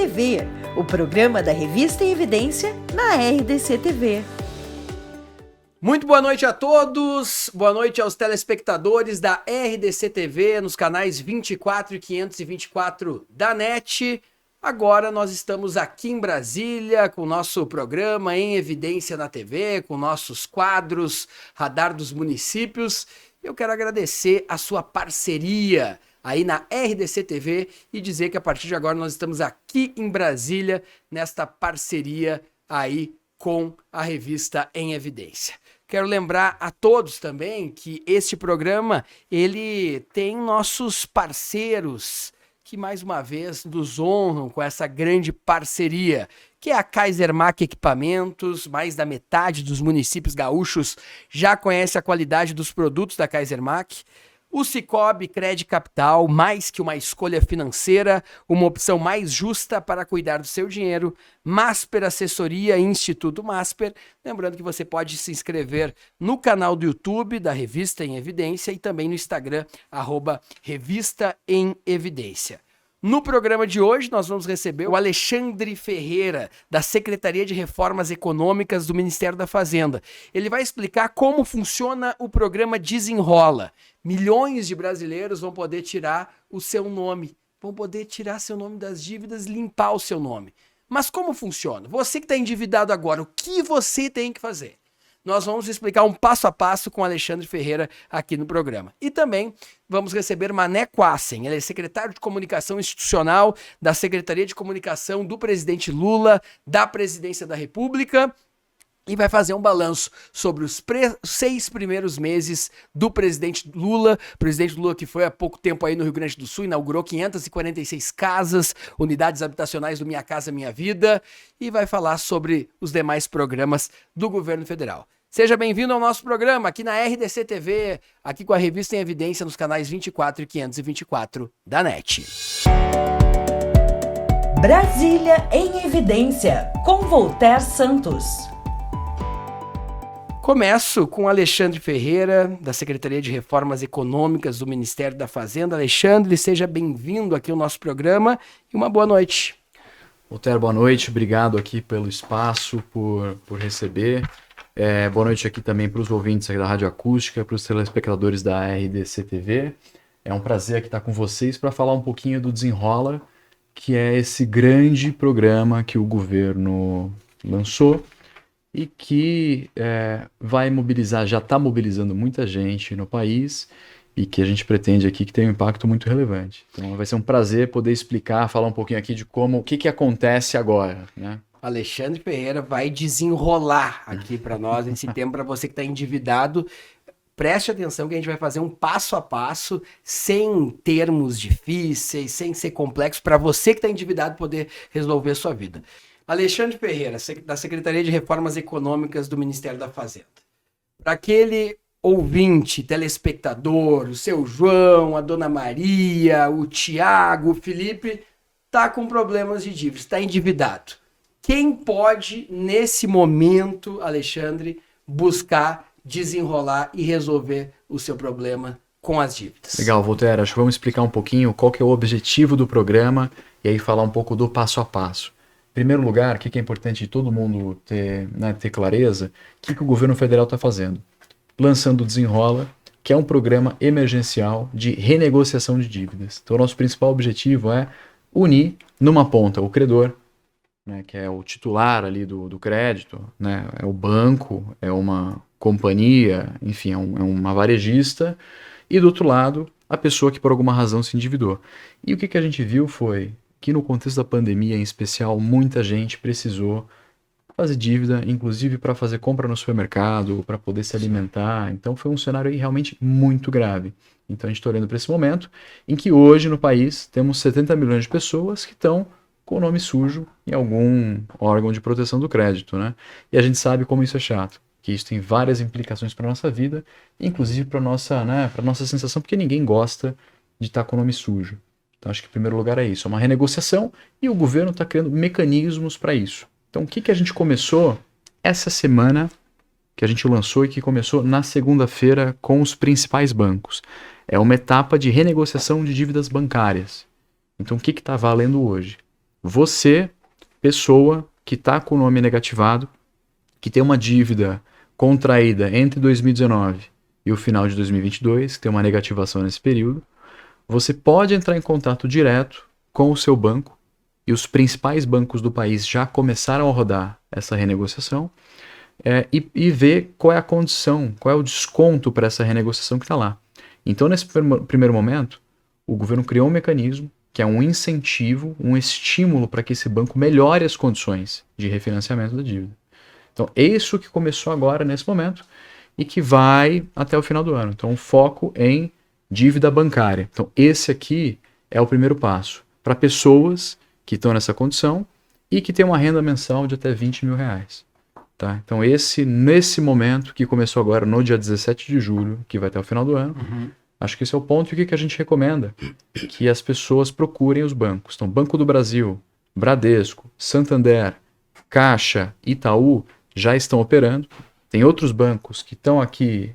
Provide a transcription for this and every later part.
TV, o programa da Revista em Evidência na RDC TV. Muito boa noite a todos, boa noite aos telespectadores da RDC TV nos canais 24 e 524 da NET. Agora nós estamos aqui em Brasília com o nosso programa em Evidência na TV, com nossos quadros Radar dos Municípios. Eu quero agradecer a sua parceria aí na RDC TV e dizer que a partir de agora nós estamos aqui em Brasília nesta parceria aí com a Revista em Evidência. Quero lembrar a todos também que este programa, ele tem nossos parceiros que mais uma vez nos honram com essa grande parceria, que é a Kaisermac Equipamentos. Mais da metade dos municípios gaúchos já conhece a qualidade dos produtos da Kaisermac. O Cicobi Cred Capital, mais que uma escolha financeira, uma opção mais justa para cuidar do seu dinheiro. Masper Assessoria e Instituto Masper. Lembrando que você pode se inscrever no canal do YouTube da Revista em Evidência e também no Instagram, @Revista em Evidência. No programa de hoje, nós vamos receber o Alexandre Ferreira, da Secretaria de Reformas Econômicas do Ministério da Fazenda. Ele vai explicar como funciona o programa Desenrola. Milhões de brasileiros vão poder tirar o seu nome, vão poder tirar seu nome das dívidas, limpar o seu nome. Mas como funciona? Você que está endividado agora, o que você tem que fazer? Nós vamos explicar um passo a passo com o Alexandre Ferreira aqui no programa. E também vamos receber Mané Quassen, ele é secretário de Comunicação Institucional da Secretaria de Comunicação do presidente Lula, da Presidência da República, e vai fazer um balanço sobre os 6 primeiros meses do presidente Lula. O presidente Lula, que foi há pouco tempo aí no Rio Grande do Sul, inaugurou 546 casas, unidades habitacionais do Minha Casa Minha Vida, e vai falar sobre os demais programas do governo federal. Seja bem-vindo ao nosso programa aqui na RDC TV, aqui com a Revista em Evidência nos canais 24 e 524 da NET. Brasília em Evidência, com Voltaire Santos. Começo com Alexandre Ferreira, da Secretaria de Reformas Econômicas do Ministério da Fazenda. Alexandre, seja bem-vindo aqui ao nosso programa e uma boa noite. Voltaire, boa noite, obrigado aqui pelo espaço, por receber. Boa noite aqui também para os ouvintes aqui da Rádio Acústica, para os telespectadores da RDC TV. É um prazer aqui estar com vocês para falar um pouquinho do Desenrola, que é esse grande programa que o governo lançou e que vai mobilizar, já está mobilizando muita gente no país e que a gente pretende aqui que tenha um impacto muito relevante. Então vai ser um prazer poder explicar, falar um pouquinho aqui de o que acontece agora, né? Alexandre Ferreira vai desenrolar aqui para nós esse tempo. Para você que está endividado, preste atenção que a gente vai fazer um passo a passo, sem termos difíceis, sem ser complexo, para você que está endividado poder resolver a sua vida. Alexandre Ferreira, da Secretaria de Reformas Econômicas do Ministério da Fazenda. Para aquele ouvinte, telespectador, o seu João, a Dona Maria, o Tiago, o Felipe, está com problemas de dívida, está endividado. Quem pode, nesse momento, Alexandre, buscar desenrolar e resolver o seu problema com as dívidas? Legal, Voltaire, acho que vamos explicar um pouquinho qual que é o objetivo do programa e aí falar um pouco do passo a passo. Em primeiro lugar, o que é importante todo mundo ter clareza, o que o governo federal está fazendo? Lançando o Desenrola, que é um programa emergencial de renegociação de dívidas. Então, o nosso principal objetivo é unir numa ponta o credor, né, que é o titular ali do crédito, né, é o banco, é uma companhia, enfim, é uma varejista, e do outro lado, a pessoa que por alguma razão se endividou. E o que a gente viu foi que no contexto da pandemia, em especial, muita gente precisou fazer dívida, inclusive para fazer compra no supermercado, para poder se alimentar. Então foi um cenário aí realmente muito grave. Então a gente está olhando para esse momento em que hoje no país temos 70 milhões de pessoas que estão com o nome sujo em algum órgão de proteção do crédito, né? E a gente sabe como isso é chato, que isso tem várias implicações para a nossa vida, inclusive para a nossa sensação, porque ninguém gosta de estar com o nome sujo. Então acho que em primeiro lugar é isso, é uma renegociação e o governo está criando mecanismos para isso. Então o que a gente começou essa semana, que a gente lançou e que começou na segunda-feira com os principais bancos? É uma etapa de renegociação de dívidas bancárias. Então o que está valendo hoje? Você, pessoa que está com o nome negativado, que tem uma dívida contraída entre 2019 e o final de 2022, que tem uma negativação nesse período, você pode entrar em contato direto com o seu banco, e os principais bancos do país já começaram a rodar essa renegociação, e ver qual é a condição, qual é o desconto para essa renegociação que está lá. Então, nesse primeiro momento, o governo criou um mecanismo que é um incentivo, um estímulo para que esse banco melhore as condições de refinanciamento da dívida. Então, é isso que começou agora, nesse momento, e que vai até o final do ano. Então, foco em dívida bancária. Então, esse aqui é o primeiro passo para pessoas que estão nessa condição e que têm uma renda mensal de até R$20 mil. Tá? Então, nesse momento, que começou agora no dia 17 de julho, que vai até o final do ano, acho que esse é o ponto. E o que a gente recomenda? Que as pessoas procurem os bancos. Então, Banco do Brasil, Bradesco, Santander, Caixa, Itaú já estão operando. Tem outros bancos que estão aqui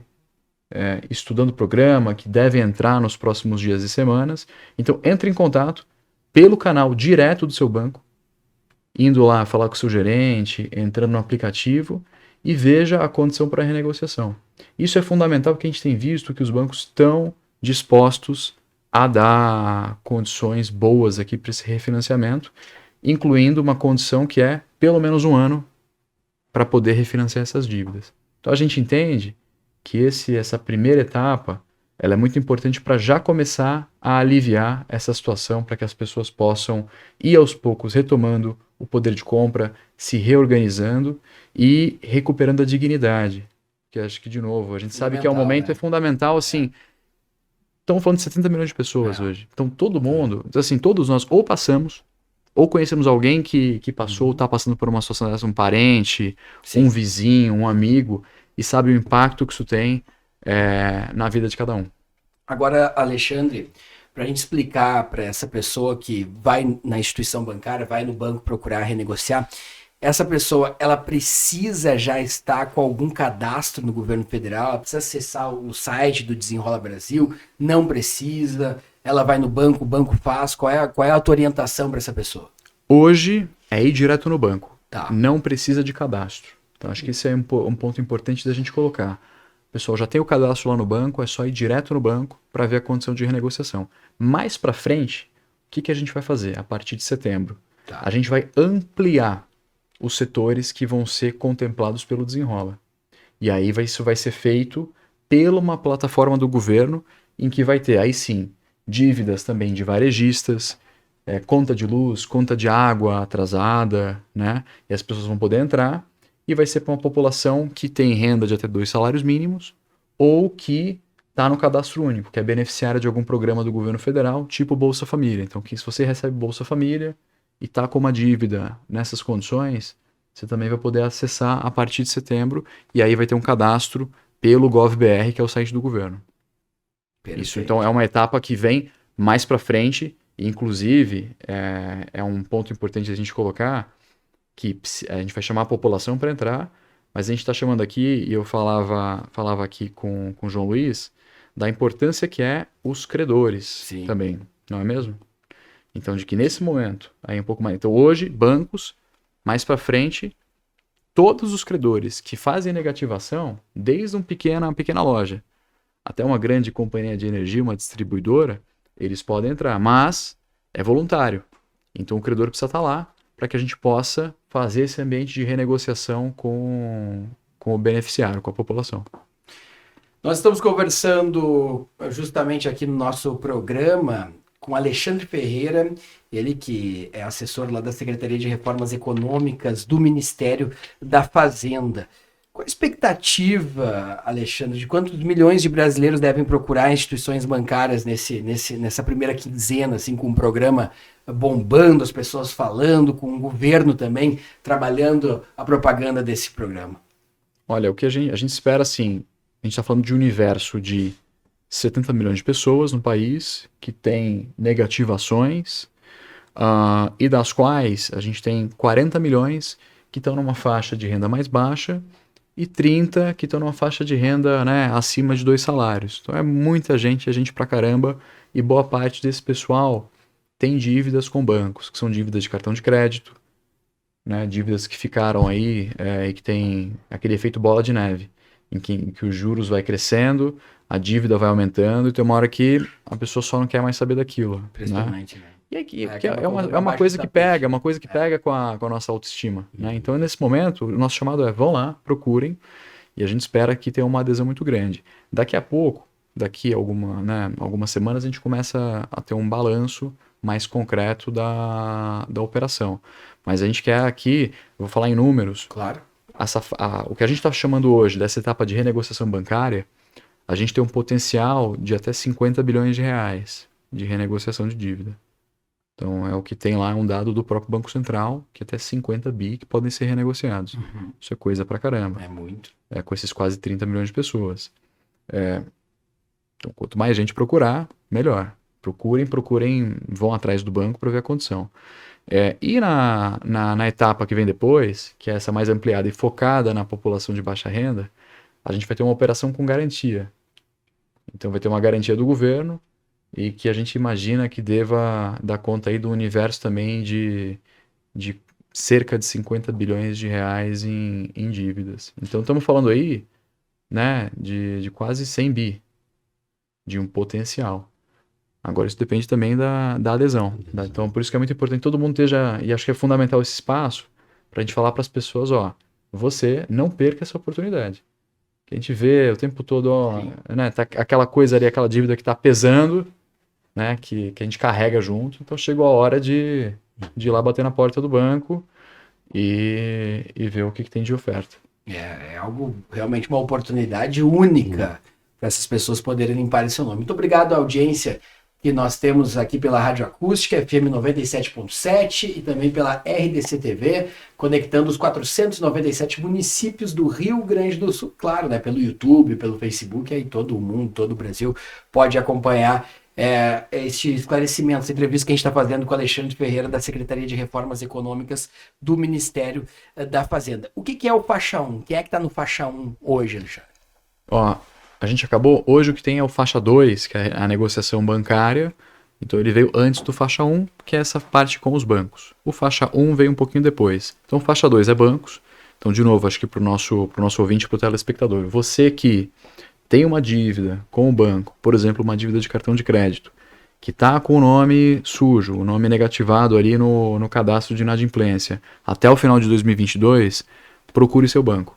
estudando o programa, que devem entrar nos próximos dias e semanas. Então, entre em contato pelo canal direto do seu banco, indo lá falar com o seu gerente, entrando no aplicativo e veja a condição para renegociação. Isso é fundamental porque a gente tem visto que os bancos estão dispostos a dar condições boas aqui para esse refinanciamento, incluindo uma condição que é pelo menos 1 ano para poder refinanciar essas dívidas. Então a gente entende que essa primeira etapa ela é muito importante para já começar a aliviar essa situação, para que as pessoas possam ir aos poucos retomando o poder de compra, se reorganizando e recuperando a dignidade. Que acho que, de novo, a gente sabe que é um momento fundamental, assim, estamos falando de 70 milhões de pessoas hoje. Então todo mundo, assim, todos nós ou passamos, ou conhecemos alguém que passou, ou está passando por uma situação dessa, um parente, um vizinho, um amigo, e sabe o impacto que isso tem na vida de cada um. Agora, Alexandre, para a gente explicar para essa pessoa que vai na instituição bancária, vai no banco procurar renegociar, essa pessoa, ela precisa já estar com algum cadastro no governo federal, ela precisa acessar o site do Desenrola Brasil, não precisa, ela vai no banco, o banco faz, qual é a tua orientação para essa pessoa? Hoje é ir direto no banco, Tá. Não precisa de cadastro. Então acho que esse é um ponto importante da gente colocar. O pessoal já tem o cadastro lá no banco, é só ir direto no banco para ver a condição de renegociação. Mais para frente, o que a gente vai fazer a partir de setembro? Tá. A gente vai ampliar os setores que vão ser contemplados pelo Desenrola. E aí isso vai ser feito pela uma plataforma do governo em que vai ter, aí sim, dívidas também de varejistas, conta de luz, conta de água atrasada, né? E as pessoas vão poder entrar e vai ser para uma população que tem renda de até 2 salários mínimos ou que está no cadastro único, que é beneficiária de algum programa do governo federal, tipo Bolsa Família. Então, se você recebe Bolsa Família e está com uma dívida nessas condições, você também vai poder acessar a partir de setembro e aí vai ter um cadastro pelo GovBR, que é o site do governo. Perfeito. Isso, então, é uma etapa que vem mais para frente, e, inclusive, é um ponto importante a gente colocar, que a gente vai chamar a população para entrar, mas a gente está chamando aqui, e eu falava aqui com o João Luiz, da importância que é os credores também, não é mesmo? Então, de que nesse momento, aí um pouco mais. Então, hoje, bancos, mais para frente, todos os credores que fazem negativação, desde uma pequena loja até uma grande companhia de energia, uma distribuidora, eles podem entrar, mas é voluntário. Então, o credor precisa estar lá para que a gente possa fazer esse ambiente de renegociação com o beneficiário, com a população. Nós estamos conversando justamente aqui no nosso programa com Alexandre Ferreira, ele que é assessor lá da Secretaria de Reformas Econômicas do Ministério da Fazenda. Qual a expectativa, Alexandre, de quantos milhões de brasileiros devem procurar instituições bancárias nessa primeira quinzena, assim, com o programa bombando, as pessoas falando, com o governo também trabalhando a propaganda desse programa? Olha, o que a gente espera, assim, a gente está falando de um universo de 70 milhões de pessoas no país que tem negativações e das quais a gente tem 40 milhões que estão numa faixa de renda mais baixa e 30 que estão numa faixa de renda, né, acima de 2 salários. Então é muita gente, é gente pra caramba, e boa parte desse pessoal tem dívidas com bancos, que são dívidas de cartão de crédito, né, dívidas que ficaram aí e que tem aquele efeito bola de neve, em que os juros vai crescendo, a dívida vai aumentando e tem uma hora que a pessoa só não quer mais saber daquilo. Impressionante, né? E é uma coisa que pega, com a nossa autoestima. Né? Então, nesse momento, o nosso chamado é: vão lá, procurem, e a gente espera que tenha uma adesão muito grande. Daqui a pouco, daqui a algumas semanas, a gente começa a ter um balanço mais concreto da operação. Mas a gente quer aqui, eu vou falar em números, Claro. o que a gente está chamando hoje dessa etapa de renegociação bancária, a gente tem um potencial de até 50 bilhões de reais de renegociação de dívida. Então, é o que tem lá, um dado do próprio Banco Central, que até 50 bi que podem ser renegociados. Isso é coisa pra caramba. É muito. Com esses quase 30 milhões de pessoas. Então, quanto mais gente procurar, melhor. Procurem, vão atrás do banco para ver a condição. E na etapa que vem depois, que é essa mais ampliada e focada na população de baixa renda, a gente vai ter uma operação com garantia. Então vai ter uma garantia do governo e que a gente imagina que deva dar conta aí do universo também de cerca de 50 bilhões de reais em dívidas. Então estamos falando aí, né, de quase 100 bi de um potencial. Agora isso depende também da adesão. Tá? Então por isso que é muito importante que todo mundo esteja, e acho que é fundamental esse espaço para a gente falar para as pessoas, você não perca essa oportunidade. Que a gente vê o tempo todo, né, tá aquela coisa ali, aquela dívida que está pesando, né, que a gente carrega junto. Então chegou a hora de ir lá bater na porta do banco e ver o que tem de oferta. É algo, realmente uma oportunidade única para essas pessoas poderem limpar esse nome. Muito obrigado à audiência que nós temos aqui pela Rádio Acústica, FM 97.7 e também pela RDC TV, conectando os 497 municípios do Rio Grande do Sul. Claro, né, pelo YouTube, pelo Facebook, aí todo mundo, todo o Brasil pode acompanhar este esclarecimento, essa entrevista que a gente está fazendo com o Alexandre Ferreira, da Secretaria de Reformas Econômicas do Ministério da Fazenda. O que é o faixa 1? Quem é que está no faixa 1 hoje, Alexandre? A gente acabou, hoje o que tem é o faixa 2, que é a negociação bancária. Então ele veio antes do faixa 1, que é essa parte com os bancos. O faixa 1 veio um pouquinho depois. Então o faixa 2 é bancos. Então, de novo, acho que para o nosso ouvinte, para o telespectador, você que tem uma dívida com o banco, por exemplo, uma dívida de cartão de crédito, que está com o nome sujo, o nome negativado ali no cadastro de inadimplência, até o final de 2022, procure seu banco.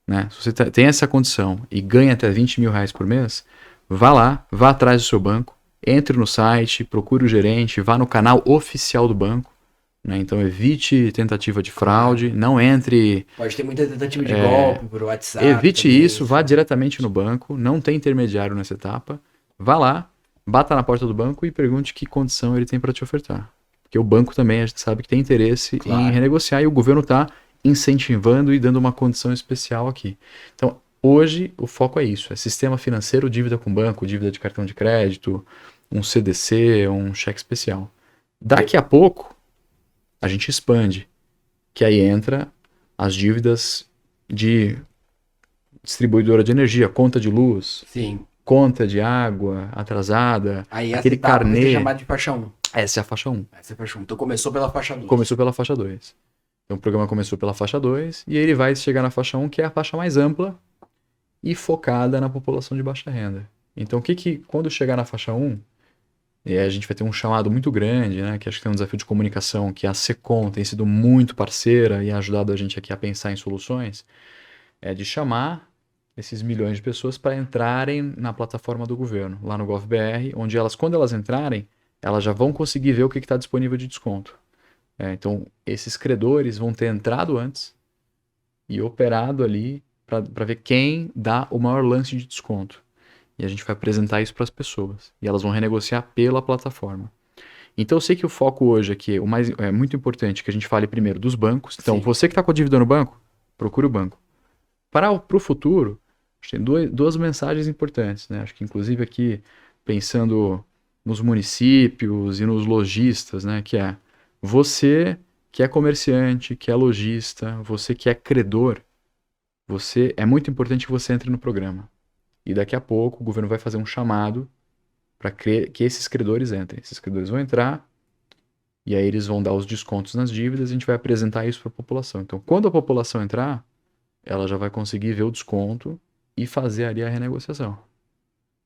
Né? Se você tem essa condição e ganha até 20 mil reais por mês, vá lá, vá atrás do seu banco, entre no site, procure o gerente, vá no canal oficial do banco. Né? Então evite tentativa de fraude, não entre... Pode ter muita tentativa de golpe por WhatsApp. Evite também, isso, vá diretamente no banco, não tem intermediário nessa etapa. Vá lá, bata na porta do banco e pergunte que condição ele tem para te ofertar. Porque o banco também, a gente sabe que tem interesse em renegociar e o governo está incentivando e dando uma condição especial aqui. Então, hoje o foco é isso, é sistema financeiro, dívida com banco, dívida de cartão de crédito, um CDC, um cheque especial. Daqui a pouco, a gente expande, que aí entra as dívidas de distribuidora de energia, conta de luz, conta de água atrasada, aí aquele carnê. Vai ser chamado de faixa 1. Essa é a faixa 1. Essa é a faixa 1. Então começou pela faixa 2. Começou pela faixa 2. Então o programa começou pela faixa 2 e ele vai chegar na faixa 1, que é a faixa mais ampla e focada na população de baixa renda. Então quando chegar na faixa 1, a gente vai ter um chamado muito grande, né, que acho que tem um desafio de comunicação, que a SECOM tem sido muito parceira e ajudado a gente aqui a pensar em soluções, é de chamar esses milhões de pessoas para entrarem na plataforma do governo, lá no GovBR, onde quando elas entrarem, elas já vão conseguir ver o que está disponível de desconto. Então, esses credores vão ter entrado antes e operado ali para ver quem dá o maior lance de desconto. E a gente vai apresentar isso para as pessoas. E elas vão renegociar pela plataforma. Então, eu sei que o foco hoje aqui, é muito importante que a gente fale primeiro dos bancos. Então, você que está com a dívida no banco, procure o banco. Para o futuro, tem duas mensagens importantes. Né? Acho que, inclusive, aqui, pensando nos municípios e nos lojistas, né? Que é... Você que é comerciante, que é lojista, você que é credor, é muito importante que você entre no programa. E daqui a pouco o governo vai fazer um chamado para que esses credores entrem. Esses credores vão entrar E aí eles vão dar os descontos nas dívidas e a gente vai apresentar isso para a população. Então, quando a população entrar, ela já vai conseguir ver o desconto e fazer ali a renegociação.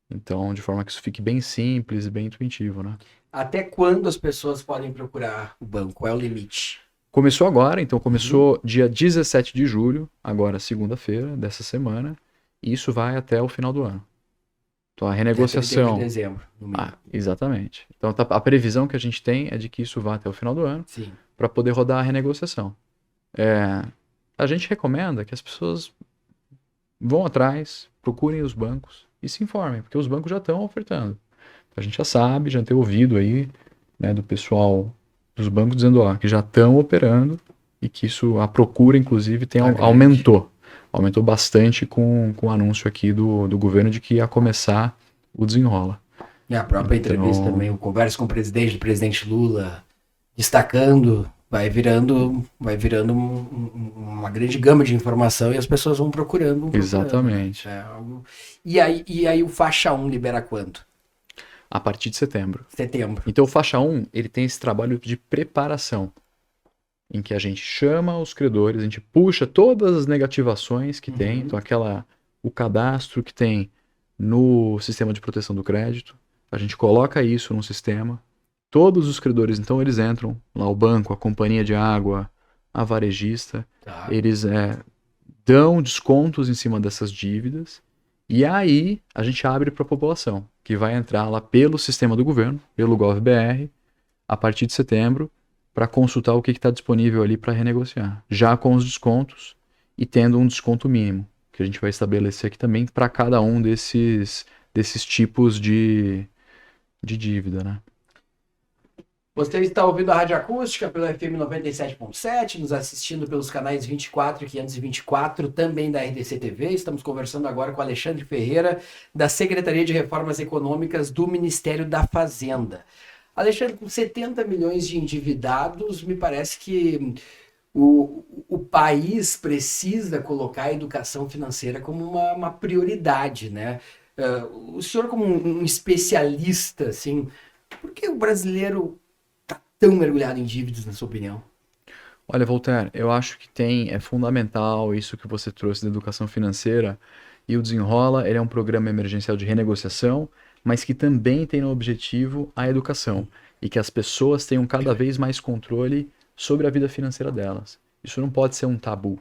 Então, de forma que isso fique bem simples e bem intuitivo, né? Até quando as pessoas podem procurar o banco? Qual é o limite? Começou agora, então começou dia 17 de julho, agora segunda-feira dessa semana, e isso vai até o final do ano. Então, a Até renegociação... 31 de dezembro, no mínimo. Exatamente. Então, a previsão que a gente tem é de que isso vá até o final do ano, Sim. para poder rodar a renegociação. A gente recomenda que as pessoas vão atrás, procurem os bancos e se informem, porque os bancos já estão ofertando. A gente já sabe, já tem ouvido aí, né, do pessoal dos bancos dizendo que já estão operando e que isso, a procura, inclusive, aumentou. Aumentou bastante com o anúncio aqui do governo de que ia começar o desenrola. E a própria entrevista também, o conversa com o presidente Lula, destacando, vai virando uma grande gama de informação e as pessoas vão procurando. Exatamente. E aí o faixa 1 libera quando? A partir de setembro. Setembro. Então o faixa 1, ele tem esse trabalho de preparação, em que a gente chama os credores, a gente puxa todas as negativações que tem, então o cadastro que tem no sistema de proteção do crédito, a gente coloca isso no sistema, todos os credores, então eles entram lá, o banco, a companhia de água, a varejista, eles dão descontos em cima dessas dívidas, e aí a gente abre para a população, que vai entrar lá pelo sistema do governo, pelo GovBR, a partir de setembro, para consultar o que está disponível ali para renegociar, já com os descontos e tendo um desconto mínimo, que a gente vai estabelecer aqui também para cada um desses tipos de dívida, né? Você está ouvindo a Rádio Acústica pelo FM 97.7, nos assistindo pelos canais 24 e 524, também da RDC TV. Estamos conversando agora com Alexandre Ferreira, da Secretaria de Reformas Econômicas do Ministério da Fazenda. Alexandre, com 70 milhões de endividados, me parece que o país precisa colocar a educação financeira como uma prioridade, né? O senhor, como um especialista, assim, por que o brasileiro está tão mergulhado em dívidas, na sua opinião? Olha, Voltaire, eu acho que é fundamental isso que você trouxe da educação financeira, e o Desenrola, ele é um programa emergencial de renegociação, mas que também tem no objetivo a educação, e que as pessoas tenham cada vez mais controle sobre a vida financeira delas. Isso não pode ser um tabu.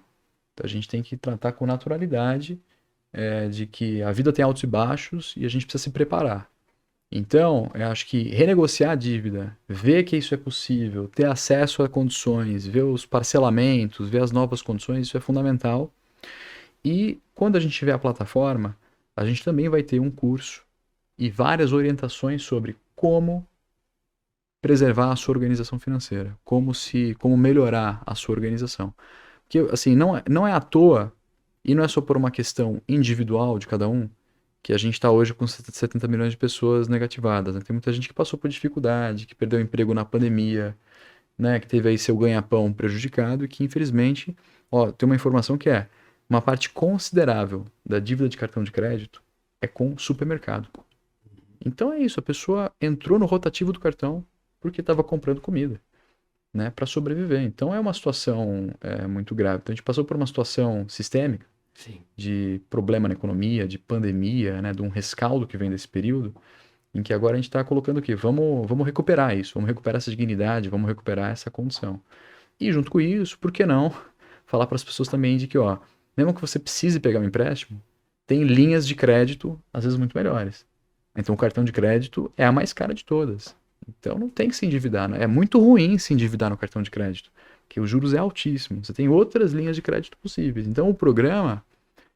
Então, a gente tem que tratar com naturalidade de que a vida tem altos e baixos e a gente precisa se preparar. Então, eu acho que renegociar a dívida, ver que isso é possível, ter acesso a condições, ver os parcelamentos, ver as novas condições, isso é fundamental. E quando a gente tiver a plataforma, a gente também vai ter um curso e várias orientações sobre como preservar a sua organização financeira, como melhorar a sua organização. Porque, assim, não é à toa, e não é só por uma questão individual de cada um, que a gente está hoje com 70 milhões de pessoas negativadas, né? Tem muita gente que passou por dificuldade, que perdeu o emprego na pandemia, né? Que teve aí seu ganha-pão prejudicado e que, infelizmente, tem uma informação que uma parte considerável da dívida de cartão de crédito é com supermercado. Então é isso, a pessoa entrou no rotativo do cartão porque estava comprando comida, né, para sobreviver. Então é uma situação muito grave. Então a gente passou por uma situação sistêmica, Sim, de problema na economia, de pandemia, né, de um rescaldo que vem desse período, em que agora a gente está colocando o quê? Vamos recuperar isso, vamos recuperar essa dignidade, vamos recuperar essa condição. E junto com isso, por que não falar para as pessoas também de que, mesmo que você precise pegar um empréstimo, tem linhas de crédito, às vezes, muito melhores. Então o cartão de crédito é a mais cara de todas. Então não tem que se endividar, né? É muito ruim se endividar no cartão de crédito, porque os juros é altíssimo. Você tem outras linhas de crédito possíveis. Então o programa,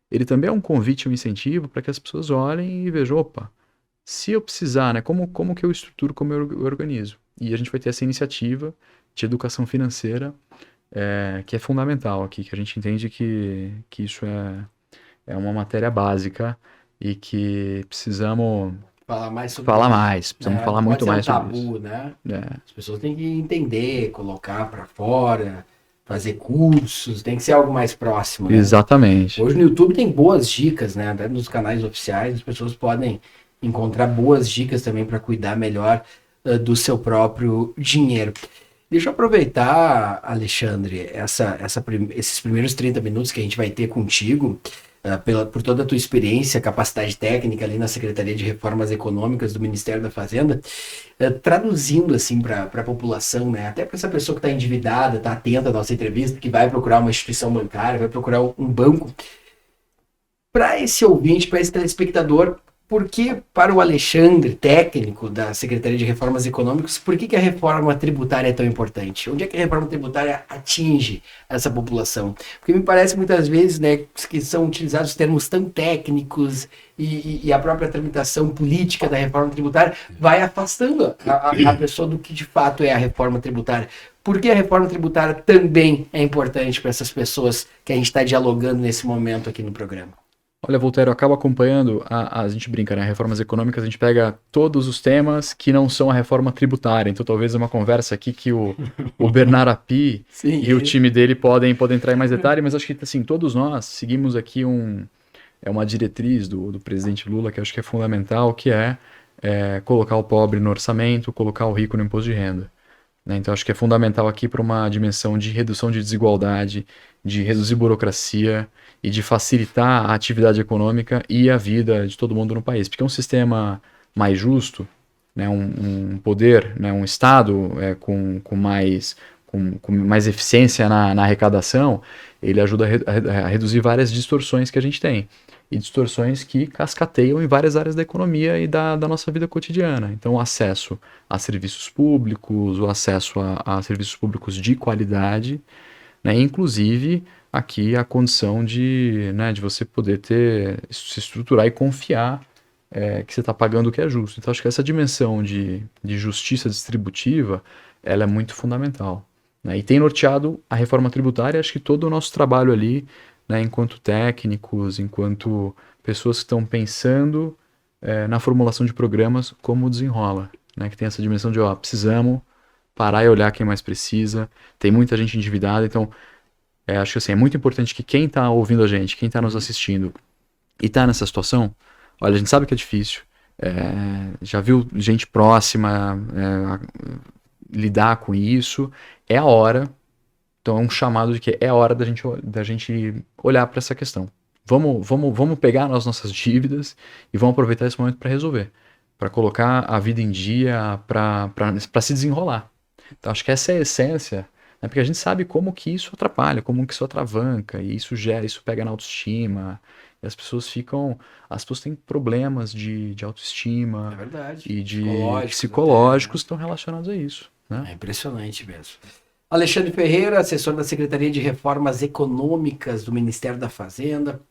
ele também é um convite, um incentivo para que as pessoas olhem e vejam, opa, se eu precisar, né, como que eu estruturo, como eu organizo? E a gente vai ter essa iniciativa de educação financeira, que é fundamental aqui, que a gente entende que isso é uma matéria básica e que precisamos falar mais sobre precisamos falar muito mais sobre isso. Tabu, né? As pessoas têm que entender, colocar para fora, fazer cursos, tem que ser algo mais próximo, né? Exatamente. Hoje no YouTube tem boas dicas, né? Até nos canais oficiais as pessoas podem encontrar boas dicas também para cuidar melhor do seu próprio dinheiro. Deixa eu aproveitar, Alexandre, esses primeiros 30 minutos que a gente vai ter contigo, por toda a tua experiência, capacidade técnica ali na Secretaria de Reformas Econômicas do Ministério da Fazenda, traduzindo assim para a população, né? Até para essa pessoa que está endividada, está atenta à nossa entrevista, que vai procurar uma instituição bancária, vai procurar um banco, para esse ouvinte, para esse telespectador, por que para o Alexandre, técnico da Secretaria de Reformas Econômicas, por que a reforma tributária é tão importante? Onde é que a reforma tributária atinge essa população? Porque me parece muitas vezes, né, que são utilizados termos tão técnicos e a própria tramitação política da reforma tributária vai afastando a pessoa do que de fato é a reforma tributária. Por que a reforma tributária também é importante para essas pessoas que a gente está dialogando nesse momento aqui no programa? Olha, Voltaire, eu acabo acompanhando, a gente brinca, né? Reformas econômicas, a gente pega todos os temas que não são a reforma tributária. Então, talvez uma conversa aqui que o Bernard Api e o time dele podem entrar em mais detalhe, mas acho que, assim, todos nós seguimos aqui uma diretriz do presidente Lula, que eu acho que é fundamental, que é colocar o pobre no orçamento, colocar o rico no imposto de renda. Né? Então, acho que é fundamental aqui para uma dimensão de redução de desigualdade, de reduzir burocracia e de facilitar a atividade econômica e a vida de todo mundo no país. Porque um sistema mais justo, né, um poder, né, um Estado com mais eficiência na arrecadação, ele ajuda a reduzir várias distorções que a gente tem. E distorções que cascateiam em várias áreas da economia e da nossa vida cotidiana. Então, o acesso a serviços públicos, o acesso a serviços públicos de qualidade, né, inclusive aqui a condição de você poder se estruturar e confiar que você está pagando o que é justo. Então, acho que essa dimensão de justiça distributiva, ela é muito fundamental. Né? E tem norteado a reforma tributária, acho que todo o nosso trabalho ali, né, enquanto técnicos, enquanto pessoas que estão pensando na formulação de programas, como desenrola. Né? Que tem essa dimensão de, precisamos parar e olhar quem mais precisa, tem muita gente endividada, então acho que assim, é muito importante que quem está ouvindo a gente, quem está nos assistindo e está nessa situação, olha, a gente sabe que é difícil, já viu gente próxima lidar com isso, é a hora, então é um chamado de que é a hora da gente olhar para essa questão. Vamos pegar as nossas dívidas e vamos aproveitar esse momento para resolver, para colocar a vida em dia, para se desenrolar. Então acho que essa é a essência, né? Porque a gente sabe como que isso atrapalha, como que isso atravanca, e isso pega na autoestima, e as pessoas têm problemas de autoestima, e de psicológicos estão relacionados a isso. Né? É impressionante mesmo. Alexandre Ferreira, assessor da Secretaria de Reformas Econômicas do Ministério da Fazenda,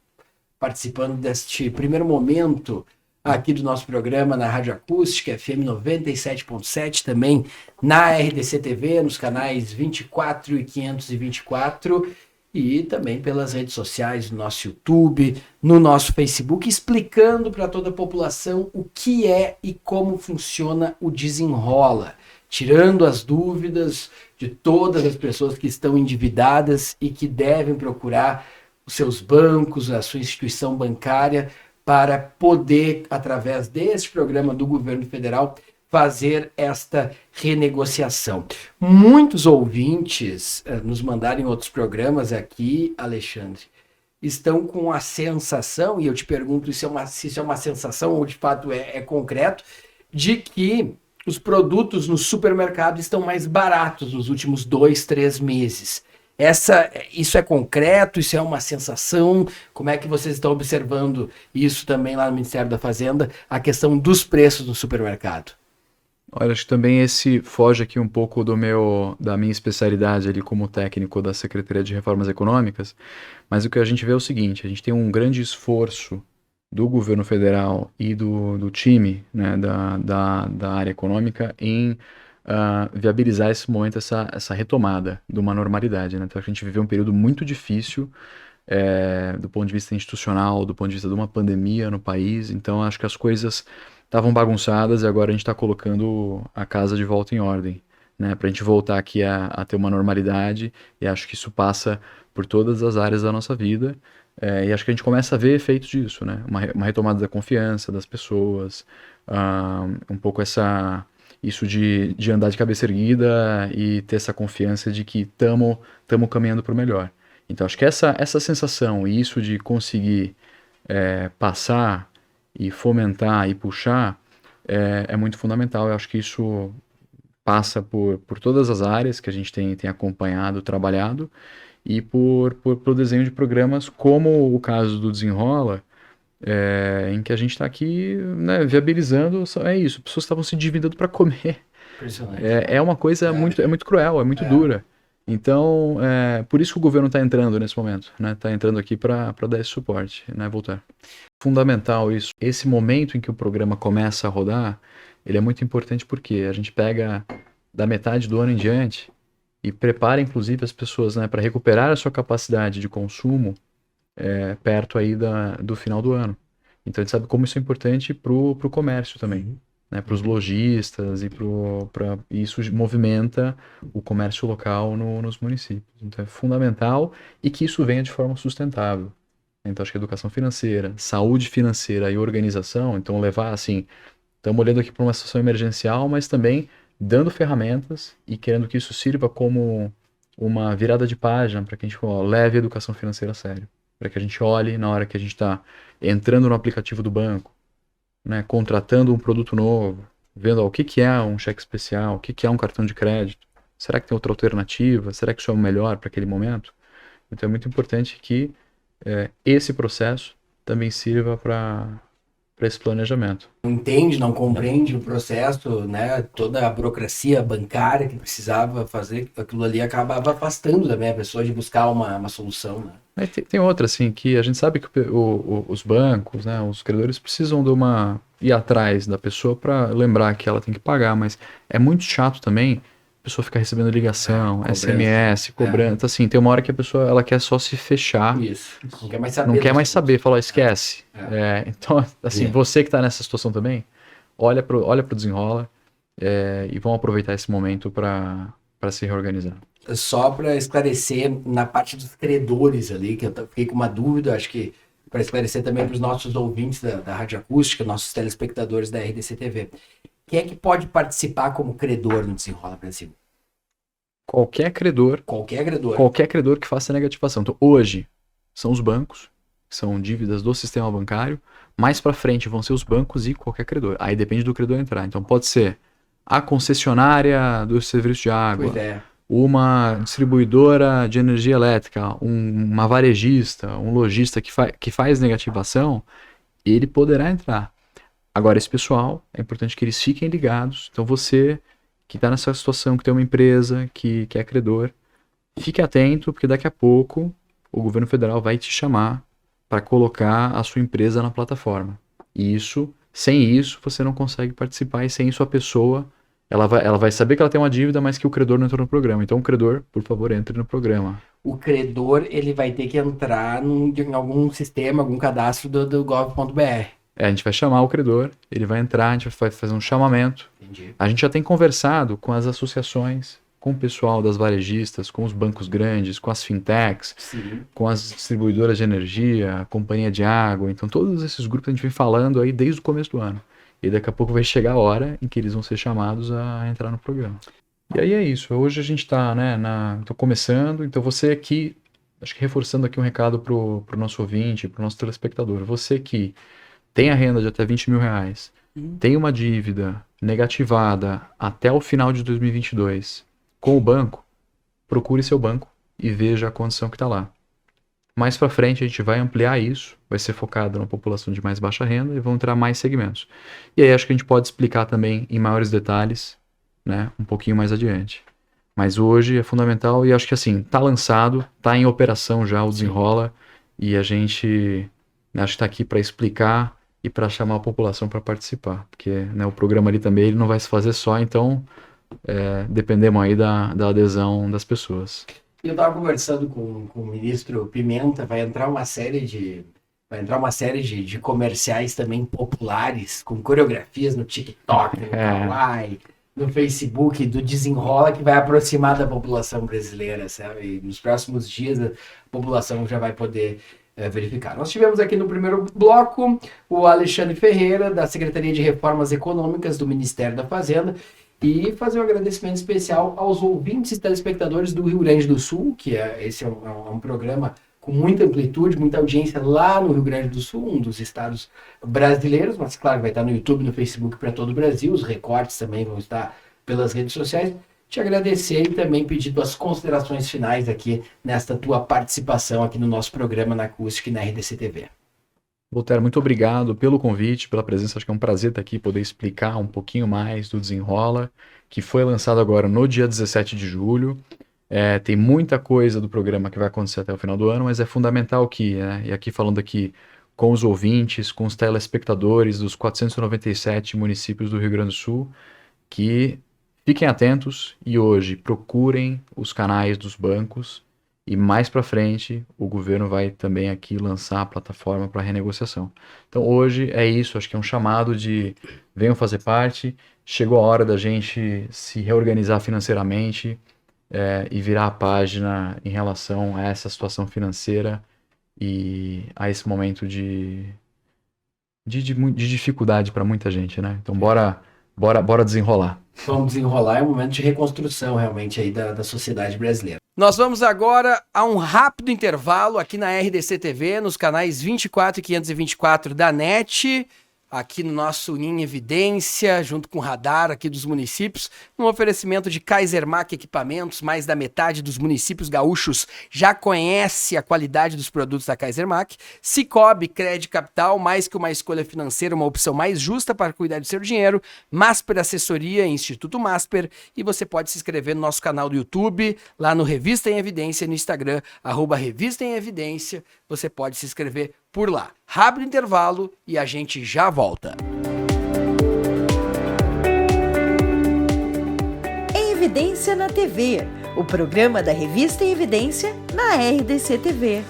participando deste primeiro momento aqui do nosso programa na Rádio Acústica, FM 97.7, também na RDC TV, nos canais 24 e 524, e também pelas redes sociais, no nosso YouTube, no nosso Facebook, explicando para toda a população o que é e como funciona o Desenrola, tirando as dúvidas de todas as pessoas que estão endividadas e que devem procurar os seus bancos, a sua instituição bancária, para poder, através deste programa do governo federal, fazer esta renegociação. Muitos ouvintes nos mandaram em outros programas aqui, Alexandre, estão com a sensação, e eu te pergunto se isso é uma sensação ou de fato é concreto, de que os produtos no supermercado estão mais baratos nos últimos 2, 3 meses. Isso é concreto? Isso é uma sensação? Como é que vocês estão observando isso também lá no Ministério da Fazenda, a questão dos preços no supermercado? Olha, acho que também esse foge aqui um pouco da minha especialidade ali como técnico da Secretaria de Reformas Econômicas, mas o que a gente vê é o seguinte, a gente tem um grande esforço do governo federal e do time, né, da área econômica em viabilizar esse momento, essa retomada de uma normalidade. Né? Então a gente viveu um período muito difícil do ponto de vista institucional, do ponto de vista de uma pandemia no país, então acho que as coisas estavam bagunçadas e agora a gente está colocando a casa de volta em ordem, né? Para a gente voltar aqui a ter uma normalidade, e acho que isso passa por todas as áreas da nossa vida, e acho que a gente começa a ver efeitos disso, né? Uma retomada da confiança das pessoas, um pouco isso de andar de cabeça erguida e ter essa confiança de que estamos caminhando para o melhor. Então, acho que essa sensação e isso de conseguir passar e fomentar e puxar é muito fundamental. Eu acho que isso passa por todas as áreas que a gente tem acompanhado, trabalhado, e por desenho de programas como o caso do Desenrola, em que a gente está aqui, né, viabilizando, isso, pessoas estavam se endividando para comer. Impressionante. É uma coisa muito cruel, é muito dura. Então, por isso que o governo está entrando nesse momento, né? Está entrando aqui para dar esse suporte, né, Voltaire? Fundamental isso. Esse momento em que o programa começa a rodar, ele é muito importante porque a gente pega da metade do ano em diante e prepara, inclusive, as pessoas, né, para recuperar a sua capacidade de consumo perto aí do final do ano. Então, a gente sabe como isso é importante para o comércio também. Né, para os lojistas e isso movimenta o comércio local nos municípios. Então é fundamental e que isso venha de forma sustentável. Então acho que educação financeira, saúde financeira e organização, então levar assim, estamos olhando aqui para uma situação emergencial, mas também dando ferramentas e querendo que isso sirva como uma virada de página para que a gente leve a educação financeira a sério. Para que a gente olhe na hora que a gente está entrando no aplicativo do banco, né, contratando um produto novo, vendo o que é um cheque especial, o que é um cartão de crédito, será que tem outra alternativa, será que isso é o melhor para aquele momento? Então é muito importante que esse processo também sirva para esse planejamento. Não entende, não compreende o processo, né, toda a burocracia bancária que precisava fazer, aquilo ali acabava afastando também a pessoa de buscar uma solução, né? Tem outra, assim, que a gente sabe que os bancos, né, os credores precisam ir atrás da pessoa para lembrar que ela tem que pagar, mas é muito chato também a pessoa ficar recebendo ligação, SMS, cobrança. Então, assim, tem uma hora que a pessoa ela quer só se fechar. Isso. Não quer mais saber. Não quer mais saber, falar, esquece. Então, assim, você que está nessa situação também, olha pro Desenrola e vão aproveitar esse momento para se reorganizar. Só para esclarecer na parte dos credores ali, que eu fiquei com uma dúvida, acho que para esclarecer também para os nossos ouvintes da Rádio Acústica, nossos telespectadores da RDC TV. Quem é que pode participar como credor no Desenrola Brasil? Qualquer credor. Qualquer credor. Qualquer credor que faça negativação. Então, hoje, são os bancos, que são dívidas do sistema bancário. Mais para frente vão ser os bancos e qualquer credor. Aí depende do credor entrar. Então, pode ser a concessionária do serviço de água. Pois é. Uma distribuidora de energia elétrica, uma varejista, um lojista que faz negativação, ele poderá entrar. Agora, esse pessoal, é importante que eles fiquem ligados. Então, você que está nessa situação, que tem uma empresa, que é credor, fique atento, porque daqui a pouco o governo federal vai te chamar para colocar a sua empresa na plataforma. E sem isso, você não consegue participar, e sem isso a pessoa... Ela vai saber que ela tem uma dívida, mas que o credor não entrou no programa. Então, o credor, por favor, entre no programa. O credor, ele vai ter que entrar em algum sistema, algum cadastro do gov.br. A gente vai chamar o credor, ele vai entrar, a gente vai fazer um chamamento. Entendi. A gente já tem conversado com as associações, com o pessoal das varejistas, com os bancos grandes, com as fintechs, Sim. com as distribuidoras de energia, a companhia de água. Então, todos esses grupos a gente vem falando aí desde o começo do ano. E daqui a pouco vai chegar a hora em que eles vão ser chamados a entrar no programa. E aí é isso. Hoje a gente está, né, tô começando. Então você aqui, acho que reforçando aqui um recado pro nosso ouvinte, pro nosso telespectador. Você que tem a renda de até 20 mil reais, tem uma dívida negativada até o final de 2022 com o banco, procure seu banco e veja a condição que está lá. Mais para frente a gente vai ampliar isso, vai ser focado na população de mais baixa renda e vão entrar mais segmentos. E aí acho que a gente pode explicar também em maiores detalhes, né, um pouquinho mais adiante. Mas hoje é fundamental e acho que assim, tá lançado, tá em operação já o Desenrola e a gente acho que está aqui para explicar e para chamar a população para participar, porque, né, o programa ali também ele não vai se fazer só, então dependemos aí da adesão das pessoas. Eu estava conversando com o ministro Pimenta, vai entrar uma série de comerciais também populares, com coreografias no TikTok, no Kawaii, no Facebook, do Desenrola, que vai aproximar da população brasileira, sabe? E nos próximos dias a população já vai poder verificar. Nós tivemos aqui no primeiro bloco o Alexandre Ferreira, da Secretaria de Reformas Econômicas do Ministério da Fazenda, E fazer um agradecimento especial aos ouvintes e telespectadores do Rio Grande do Sul, que esse é um programa com muita amplitude, muita audiência lá no Rio Grande do Sul, um dos estados brasileiros, mas claro, vai estar no YouTube, no Facebook para todo o Brasil, os recortes também vão estar pelas redes sociais. Te agradecer e também pedir tuas considerações finais aqui nesta tua participação aqui no nosso programa na Acústica e na RDC TV. Voltaire, muito obrigado pelo convite, pela presença. Acho que é um prazer estar aqui, poder explicar um pouquinho mais do Desenrola, que foi lançado agora no dia 17 de julho. Tem muita coisa do programa que vai acontecer até o final do ano, mas é fundamental que, e aqui falando aqui com os ouvintes, com os telespectadores dos 497 municípios do Rio Grande do Sul, que fiquem atentos e hoje procurem os canais dos bancos. E mais para frente, o governo vai também aqui lançar a plataforma para renegociação. Então hoje é isso, acho que é um chamado de venham fazer parte, chegou a hora da gente se reorganizar financeiramente e virar a página em relação a essa situação financeira e a esse momento de dificuldade para muita gente, né? Então bora desenrolar. Vamos desenrolar, é um momento de reconstrução realmente aí da sociedade brasileira. Nós vamos agora a um rápido intervalo aqui na RDC TV, nos canais 24 e 524 da NET, aqui no nosso Uninho Evidência, junto com o radar aqui dos municípios, um oferecimento de Kaisermac Equipamentos. Mais da metade dos municípios gaúchos já conhece a qualidade dos produtos da Kaisermac. Cicobi Crédito Capital, mais que uma escolha financeira, uma opção mais justa para cuidar do seu dinheiro. Masper Assessoria, Instituto Masper, e você pode se inscrever no nosso canal do YouTube, lá no Revista em Evidência, no Instagram, @Revista em Evidência, você pode se inscrever por lá. Rápido intervalo e a gente já volta. Em Evidência na TV, o programa da Revista em Evidência na RDC TV.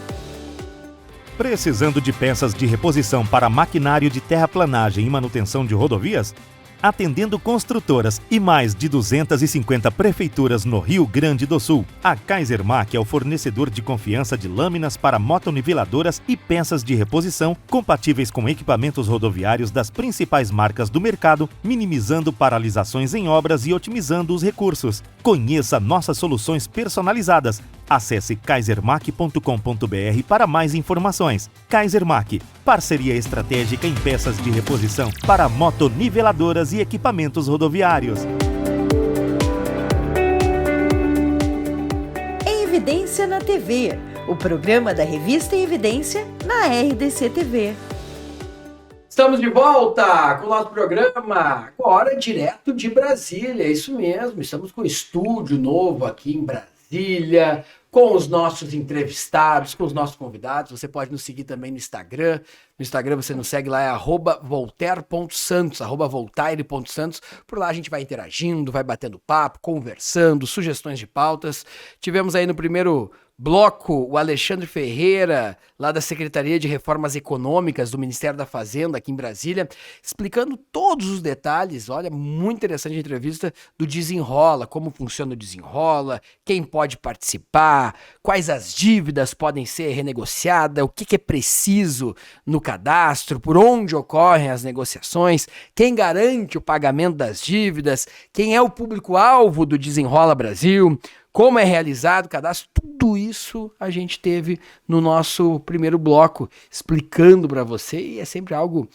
Precisando de peças de reposição para maquinário de terraplanagem e manutenção de rodovias? Atendendo construtoras e mais de 250 prefeituras no Rio Grande do Sul, a Kaisermac é o fornecedor de confiança de lâminas para motoniveladoras e peças de reposição compatíveis com equipamentos rodoviários das principais marcas do mercado, minimizando paralisações em obras e otimizando os recursos. Conheça nossas soluções personalizadas. Acesse kaisermac.com.br para mais informações. Kaisermac, parceria estratégica em peças de reposição para motoniveladoras e equipamentos rodoviários. Em Evidência na TV, o programa da Revista em Evidência na RDC TV. Estamos de volta com o nosso programa, agora direto de Brasília, é isso mesmo, estamos com um estúdio novo aqui em Brasília, com os nossos entrevistados, com os nossos convidados. Você pode nos seguir também no Instagram. No Instagram você nos segue lá, é @voltaire.santos, @voltaire.santos. Por lá a gente vai interagindo, vai batendo papo, conversando, sugestões de pautas. Tivemos aí no primeiro bloco o Alexandre Ferreira, lá da Secretaria de Reformas Econômicas do Ministério da Fazenda, aqui em Brasília, explicando todos os detalhes. Olha, muito interessante a entrevista do Desenrola, como funciona o Desenrola, quem pode participar, quais as dívidas podem ser renegociadas, o que é preciso no cadastro, por onde ocorrem as negociações, quem garante o pagamento das dívidas, quem é o público-alvo do Desenrola Brasil, como é realizado o cadastro. Tudo isso a gente teve no nosso primeiro bloco, explicando para você, e é sempre algo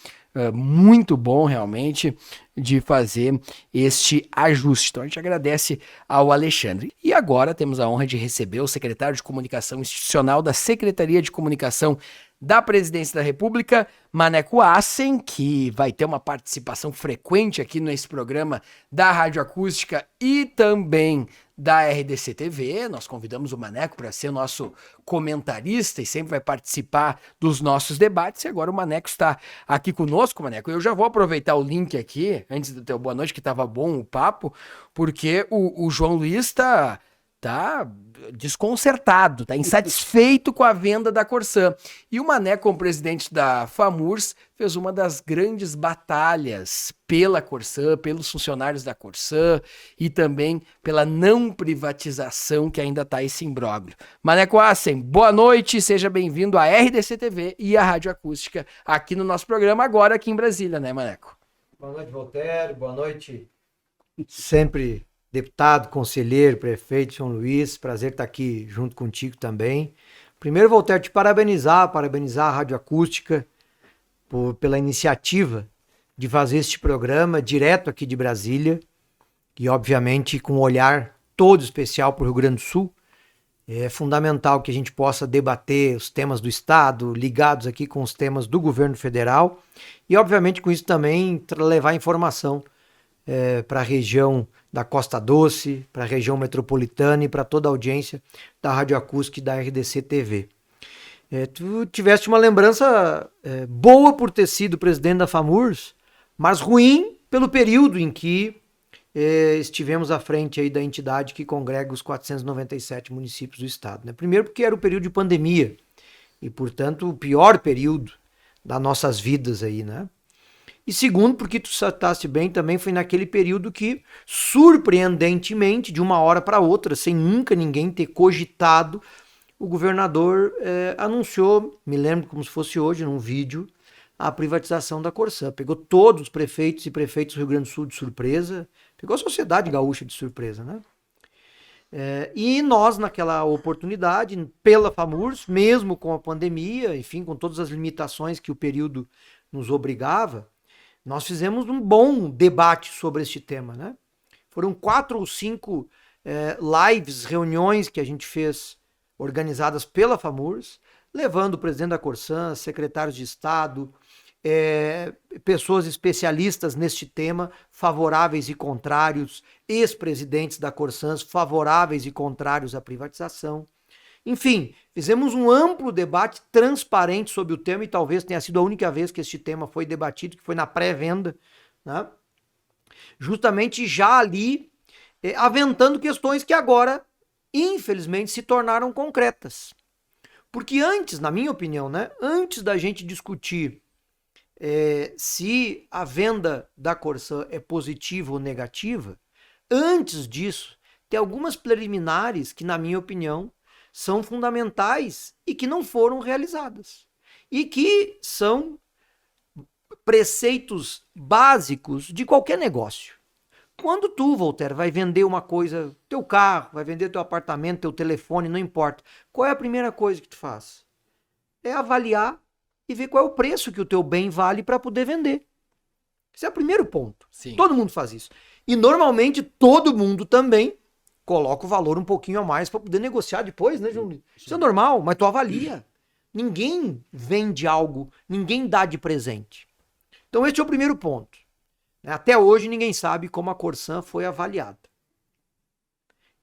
muito bom realmente de fazer este ajuste. Então a gente agradece ao Alexandre. E agora temos a honra de receber o secretário de Comunicação Institucional da Secretaria de Comunicação da Presidência da República, Maneco Assen, que vai ter uma participação frequente aqui nesse programa da Rádio Acústica e também da RDC TV. Nós convidamos o Maneco para ser nosso comentarista e sempre vai participar dos nossos debates. E agora o Maneco está aqui conosco, Maneco. Eu já vou aproveitar o link aqui, antes do teu boa noite, que estava bom o papo, porque o João Luiz está desconcertado, está insatisfeito com a venda da Corsã. E o Maneco, como presidente da FAMURS, fez uma das grandes batalhas pela Corsã, pelos funcionários da Corsã e também pela não privatização, que ainda está esse imbróglio. Maneco Assen, boa noite, seja bem-vindo à RDC TV e à Rádio Acústica aqui no nosso programa, agora aqui em Brasília, né, Maneco? Boa noite, Voltaire, boa noite, Sempre deputado, conselheiro, prefeito de São Luís, prazer estar aqui junto contigo também. Primeiro, Voltaire, te parabenizar a Rádio Acústica pela iniciativa de fazer este programa direto aqui de Brasília e, obviamente, com um olhar todo especial para o Rio Grande do Sul. É fundamental que a gente possa debater os temas do Estado, ligados aqui com os temas do governo federal e, obviamente, com isso também levar informação para a região da Costa Doce, para a região metropolitana e para toda a audiência da Rádio Acústica e da RDC TV. Tu tiveste uma lembrança boa por ter sido presidente da FAMURS, mas ruim pelo período em que estivemos à frente aí da entidade que congrega os 497 municípios do estado, né? Primeiro porque era o período de pandemia e, portanto, o pior período das nossas vidas aí, né? E segundo, porque tu citaste bem, também foi naquele período que, surpreendentemente, de uma hora para outra, sem nunca ninguém ter cogitado, o governador anunciou, me lembro como se fosse hoje, num vídeo, a privatização da Corsã. Pegou todos os prefeitos e prefeitos do Rio Grande do Sul de surpresa, pegou a sociedade gaúcha de surpresa, né? E nós, naquela oportunidade, pela FAMURS, mesmo com a pandemia, enfim, com todas as limitações que o período nos obrigava, nós fizemos um bom debate sobre este tema, né? Foram 4 ou 5 lives, reuniões que a gente fez, organizadas pela FAMURS, levando o presidente da Corsã, secretários de Estado, pessoas especialistas neste tema, favoráveis e contrários, ex-presidentes da Corsã, favoráveis e contrários à privatização. Enfim, fizemos um amplo debate transparente sobre o tema e talvez tenha sido a única vez que este tema foi debatido, que foi na pré-venda, né? Justamente já ali aventando questões que agora, infelizmente, se tornaram concretas. Porque antes, na minha opinião, né, antes da gente discutir se a venda da Corsã é positiva ou negativa, antes disso, tem algumas preliminares que, na minha opinião, são fundamentais e que não foram realizadas. E que são preceitos básicos de qualquer negócio. Quando tu, Voltaire, vai vender uma coisa, teu carro, vai vender teu apartamento, teu telefone, não importa, qual é a primeira coisa que tu faz? É avaliar e ver qual é o preço que o teu bem vale para poder vender. Esse é o primeiro ponto. Sim. Todo mundo faz isso. E normalmente todo mundo também coloca o valor um pouquinho a mais para poder negociar depois, né, João? Isso é normal, mas tu avalia. Ninguém vende algo, ninguém dá de presente. Então esse é o primeiro ponto. Até hoje ninguém sabe como a Corsã foi avaliada.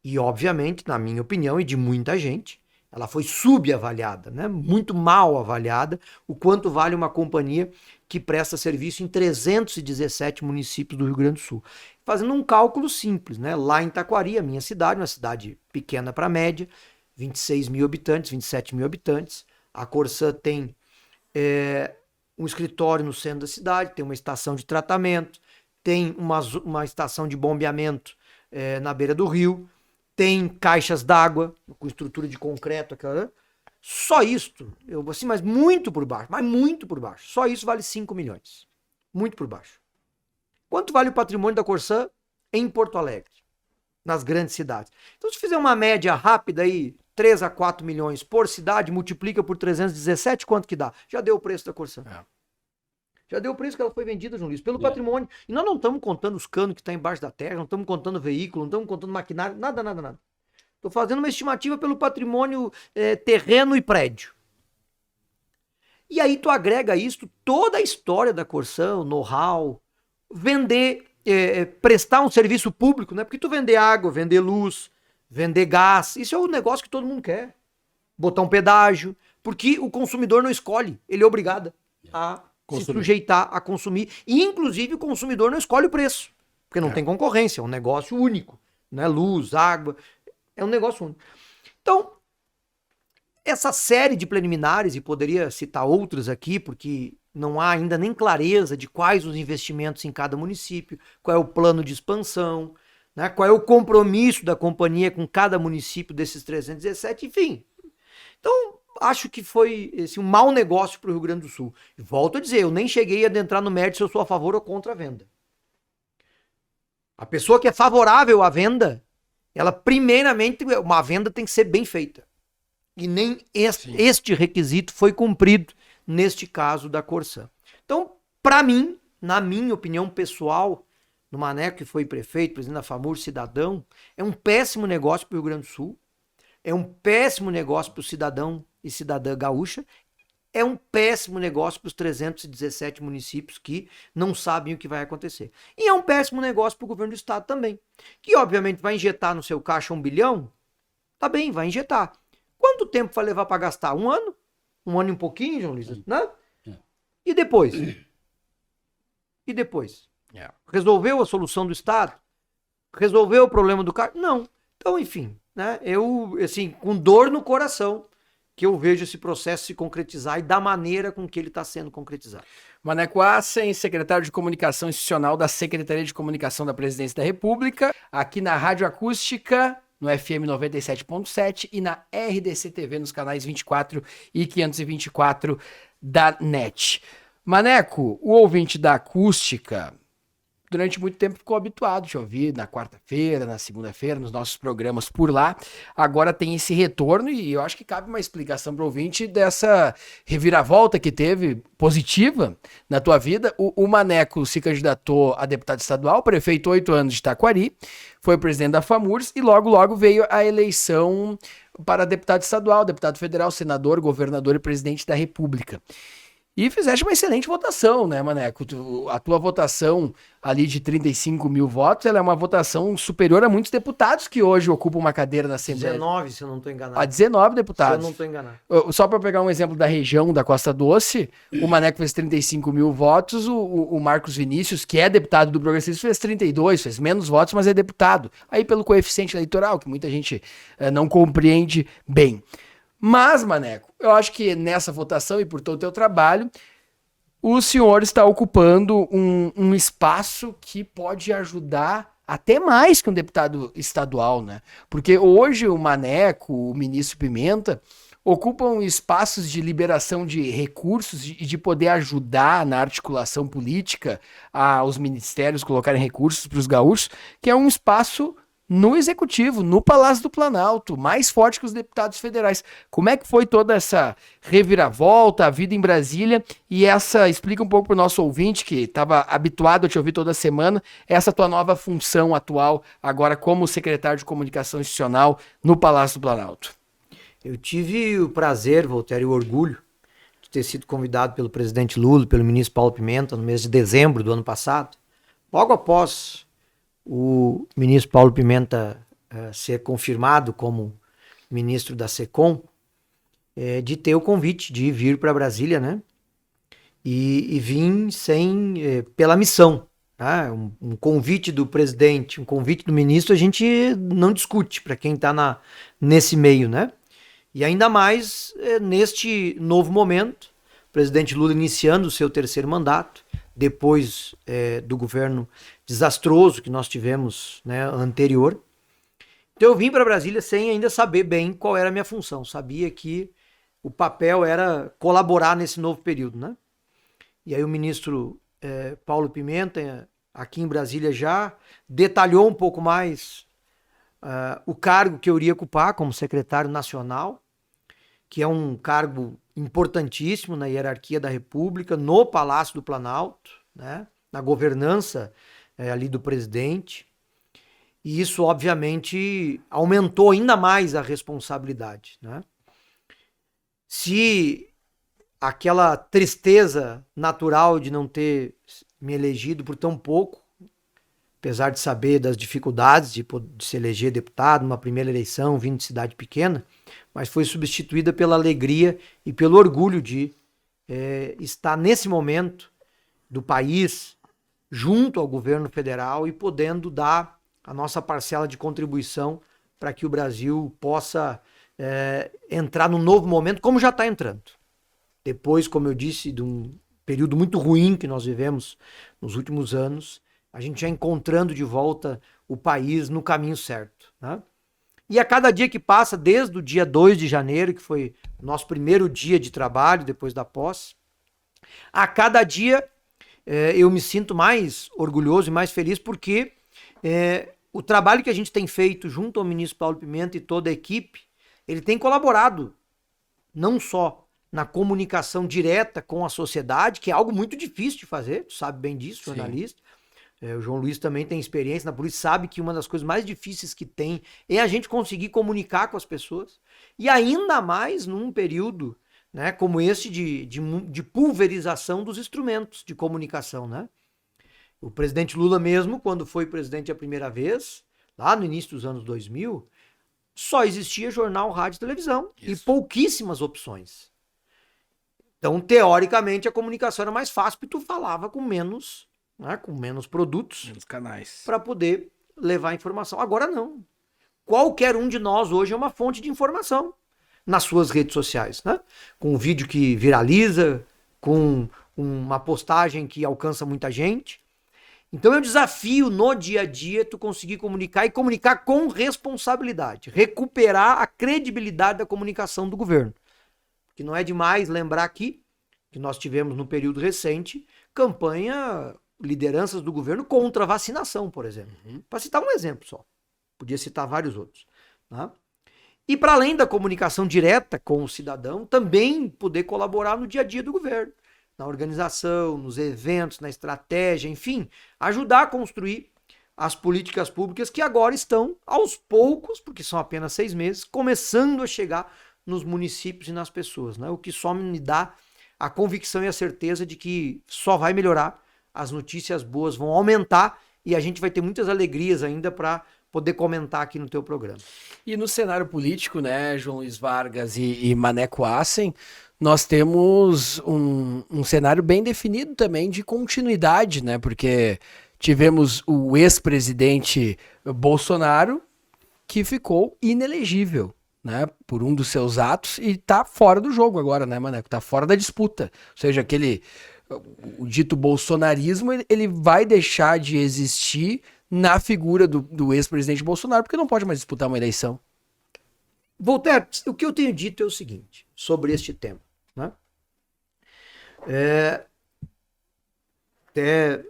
E obviamente, na minha opinião e de muita gente, ela foi subavaliada, né? Muito mal avaliada, o quanto vale uma companhia que presta serviço em 317 municípios do Rio Grande do Sul. Fazendo um cálculo simples, né? Lá em Taquari, a minha cidade, uma cidade pequena para média, 26 mil habitantes, 27 mil habitantes. A Corsã tem um escritório no centro da cidade, tem uma estação de tratamento, tem uma estação de bombeamento na beira do rio, tem caixas d'água com estrutura de concreto, aquela. Só isto, assim, mas muito por baixo, só isso vale 5 milhões. Muito por baixo. Quanto vale o patrimônio da Corsã em Porto Alegre, nas grandes cidades? Então, se fizer uma média rápida aí, 3 a 4 milhões por cidade, multiplica por 317, quanto que dá? Já deu o preço da Corsã. Já deu o preço que ela foi vendida, João Luiz, pelo patrimônio. E nós não estamos contando os canos que estão embaixo da terra, não estamos contando veículo, não estamos contando maquinário, nada. Estou fazendo uma estimativa pelo patrimônio terreno e prédio. E aí tu agrega isso, toda a história da Corsã, o know-how, vender, prestar um serviço público, né? Porque tu vender água, vender luz, vender gás, isso é o negócio que todo mundo quer. Botar um pedágio, porque o consumidor não escolhe, ele é obrigado a se sujeitar a consumir. E, inclusive, o consumidor não escolhe o preço, porque não tem concorrência, é um negócio único, né? Luz, água, é um negócio único. Então, essa série de preliminares, e poderia citar outras aqui, porque não há ainda nem clareza de quais os investimentos em cada município, qual é o plano de expansão, né? Qual é o compromisso da companhia com cada município desses 317, enfim. Então, acho que foi um mau negócio para o Rio Grande do Sul. E volto a dizer, eu nem cheguei a adentrar no mérito se eu sou a favor ou contra a venda. A pessoa que é favorável à venda, ela primeiramente, uma venda tem que ser bem feita. E nem este requisito foi cumprido neste caso da Corsã. Então, para mim, na minha opinião pessoal, no Maneco que foi prefeito, presidente da FAMURS, cidadão, é um péssimo negócio para o Rio Grande do Sul, é um péssimo negócio para o cidadão e cidadã gaúcha, é um péssimo negócio para os 317 municípios que não sabem o que vai acontecer. E é um péssimo negócio para o governo do estado também, que obviamente vai injetar no seu caixa 1 bilhão, tá bem, vai injetar. Quanto tempo vai levar para gastar? 1 ano? 1 ano e um pouquinho, João Luiz? Né? E depois? E depois? Resolveu a solução do estado? Resolveu o problema do carro? Não. Então, enfim, né? Eu, assim, com dor no coração, que eu vejo esse processo se concretizar e da maneira com que ele está sendo concretizado. Maneco Assen, secretário de Comunicação Institucional da Secretaria de Comunicação da Presidência da República, aqui na Rádio Acústica, no FM 97.7 e na RDC TV nos canais 24 e 524 da NET. Maneco, o ouvinte da Acústica, durante muito tempo ficou habituado a te ouvir na quarta-feira, na segunda-feira, nos nossos programas por lá. Agora tem esse retorno e eu acho que cabe uma explicação para o ouvinte dessa reviravolta que teve positiva na tua vida. O Maneco se candidatou a deputado estadual, prefeito 8 anos de Taquari, foi presidente da FAMURS e logo veio a eleição para deputado estadual, deputado federal, senador, governador e presidente da República. E fizeste uma excelente votação, né, Maneco? A tua votação ali de 35 mil votos, ela é uma votação superior a muitos deputados que hoje ocupam uma cadeira na Assembleia. 19, se eu não estou enganado. A 19 deputados. Se eu não estou enganado. Só para pegar um exemplo da região da Costa Doce, o Maneco fez 35 mil votos, o Marcos Vinícius, que é deputado do Progressista, fez 32, fez menos votos, mas é deputado. Aí pelo coeficiente eleitoral, que muita gente não compreende bem. Mas, Maneco, eu acho que nessa votação e por todo o teu trabalho, o senhor está ocupando um espaço que pode ajudar até mais que um deputado estadual, né? Porque hoje o Maneco, o ministro Pimenta, ocupam espaços de liberação de recursos e de poder ajudar na articulação política aos ministérios colocarem recursos para os gaúchos, que é um espaço no Executivo, no Palácio do Planalto, mais forte que os deputados federais. Como é que foi toda essa reviravolta, a vida em Brasília, e explica um pouco para o nosso ouvinte, que estava habituado a te ouvir toda semana, essa tua nova função atual, agora como secretário de Comunicação Institucional no Palácio do Planalto. Eu tive o prazer, Voltaire, e o orgulho de ter sido convidado pelo presidente Lula, pelo ministro Paulo Pimenta, no mês de dezembro do ano passado, logo após o ministro Paulo Pimenta ser confirmado como ministro da SECOM, de ter o convite de vir para Brasília, né? E vim pela missão. Tá? Um convite do presidente, um convite do ministro, a gente não discute para quem está nesse meio, né? E ainda mais neste novo momento, o presidente Lula iniciando o seu 3º mandato, depois do governo desastroso que nós tivemos, né, anterior. Então eu vim para Brasília sem ainda saber bem qual era a minha função. Sabia que o papel era colaborar nesse novo período, né? E aí o ministro Paulo Pimenta, aqui em Brasília, já detalhou um pouco mais o cargo que eu iria ocupar como secretário nacional, que é um cargo importantíssimo na hierarquia da República, no Palácio do Planalto, né? Na governança ali do presidente. E isso, obviamente, aumentou ainda mais a responsabilidade, né? Se aquela tristeza natural de não ter me elegido por tão pouco, apesar de saber das dificuldades de se eleger deputado numa primeira eleição, vindo de cidade pequena, mas foi substituída pela alegria e pelo orgulho de estar nesse momento do país junto ao governo federal e podendo dar a nossa parcela de contribuição para que o Brasil possa entrar num novo momento, como já está entrando. Depois, como eu disse, de um período muito ruim que nós vivemos nos últimos anos, a gente já encontrando de volta o país no caminho certo, né? E a cada dia que passa, desde o dia 2 de janeiro, que foi nosso primeiro dia de trabalho depois da posse, a cada dia eu me sinto mais orgulhoso e mais feliz porque O trabalho que a gente tem feito junto ao ministro Paulo Pimenta e toda a equipe, ele tem colaborado não só na comunicação direta com a sociedade, que é algo muito difícil de fazer, tu sabe bem disso, jornalista. O João Luiz também tem experiência na polícia, sabe que uma das coisas mais difíceis que tem é a gente conseguir comunicar com as pessoas. E ainda mais num período, né, como esse de pulverização dos instrumentos de comunicação, né? O presidente Lula mesmo, quando foi presidente a primeira vez, lá no início dos anos 2000, só existia jornal, rádio e televisão. Isso. E pouquíssimas opções. Então, teoricamente, a comunicação era mais fácil, porque tu falava com menos, né, com menos produtos. Menos canais. Para poder levar informação. Agora não. Qualquer um de nós hoje é uma fonte de informação nas suas redes sociais, né? Com um vídeo que viraliza, com uma postagem que alcança muita gente. Então é um desafio no dia a dia tu conseguir comunicar e comunicar com responsabilidade, recuperar a credibilidade da comunicação do governo. Que não é demais lembrar aqui que nós tivemos no período recente campanha, lideranças do governo contra a vacinação, por exemplo. Para citar um exemplo só. Podia citar vários outros. Né? E para além da comunicação direta com o cidadão, também poder colaborar no dia a dia do governo. Na organização, nos eventos, na estratégia, enfim, ajudar a construir as políticas públicas que agora estão, aos poucos, porque são apenas 6 meses, começando a chegar nos municípios e nas pessoas, né? O que só me dá a convicção e a certeza de que só vai melhorar, as notícias boas vão aumentar e a gente vai ter muitas alegrias ainda para poder comentar aqui no teu programa. E no cenário político, né, João Luiz Vargas e Maneco Hassen, nós temos um cenário bem definido também de continuidade, né? Porque tivemos o ex-presidente Bolsonaro que ficou inelegível, né? Por um dos seus atos e tá fora do jogo agora, né, Maneco? Tá fora da disputa. Ou seja, o dito bolsonarismo, ele vai deixar de existir na figura do ex-presidente Bolsonaro, porque não pode mais disputar uma eleição. Voltaire, o que eu tenho dito é o seguinte, sobre este tema. Né? Até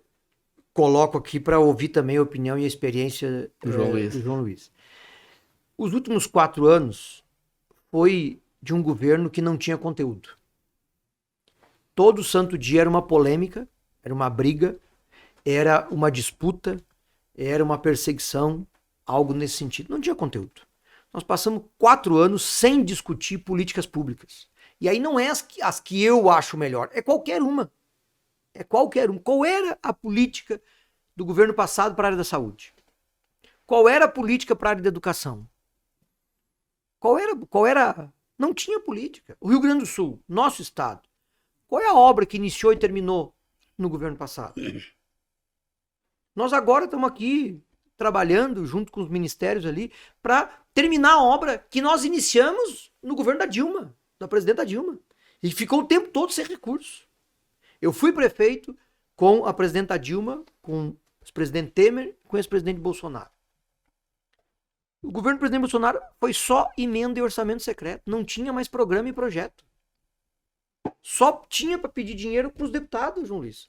coloco aqui para ouvir também a opinião e a experiência do João Luiz. Os últimos 4 anos foi de um governo que não tinha conteúdo. Todo santo dia era uma polêmica, era uma briga, era uma disputa, era uma perseguição, algo nesse sentido. Não tinha conteúdo. Nós passamos 4 anos sem discutir políticas públicas. E aí não é as que eu acho melhor, é qualquer uma. É qualquer uma. Qual era a política do governo passado para a área da saúde? Qual era a política para a área da educação? Qual era? Não tinha política. O Rio Grande do Sul, nosso estado, qual é a obra que iniciou e terminou no governo passado? Nós agora estamos aqui trabalhando junto com os ministérios ali para terminar a obra que nós iniciamos no governo da Dilma, da presidenta Dilma. E ficou o tempo todo sem recurso. Eu fui prefeito com a presidenta Dilma, com o ex-presidente Temer, com o ex-presidente Bolsonaro. O governo do presidente Bolsonaro foi só emenda e orçamento secreto. Não tinha mais programa e projeto. Só tinha para pedir dinheiro para os deputados, João Luiz.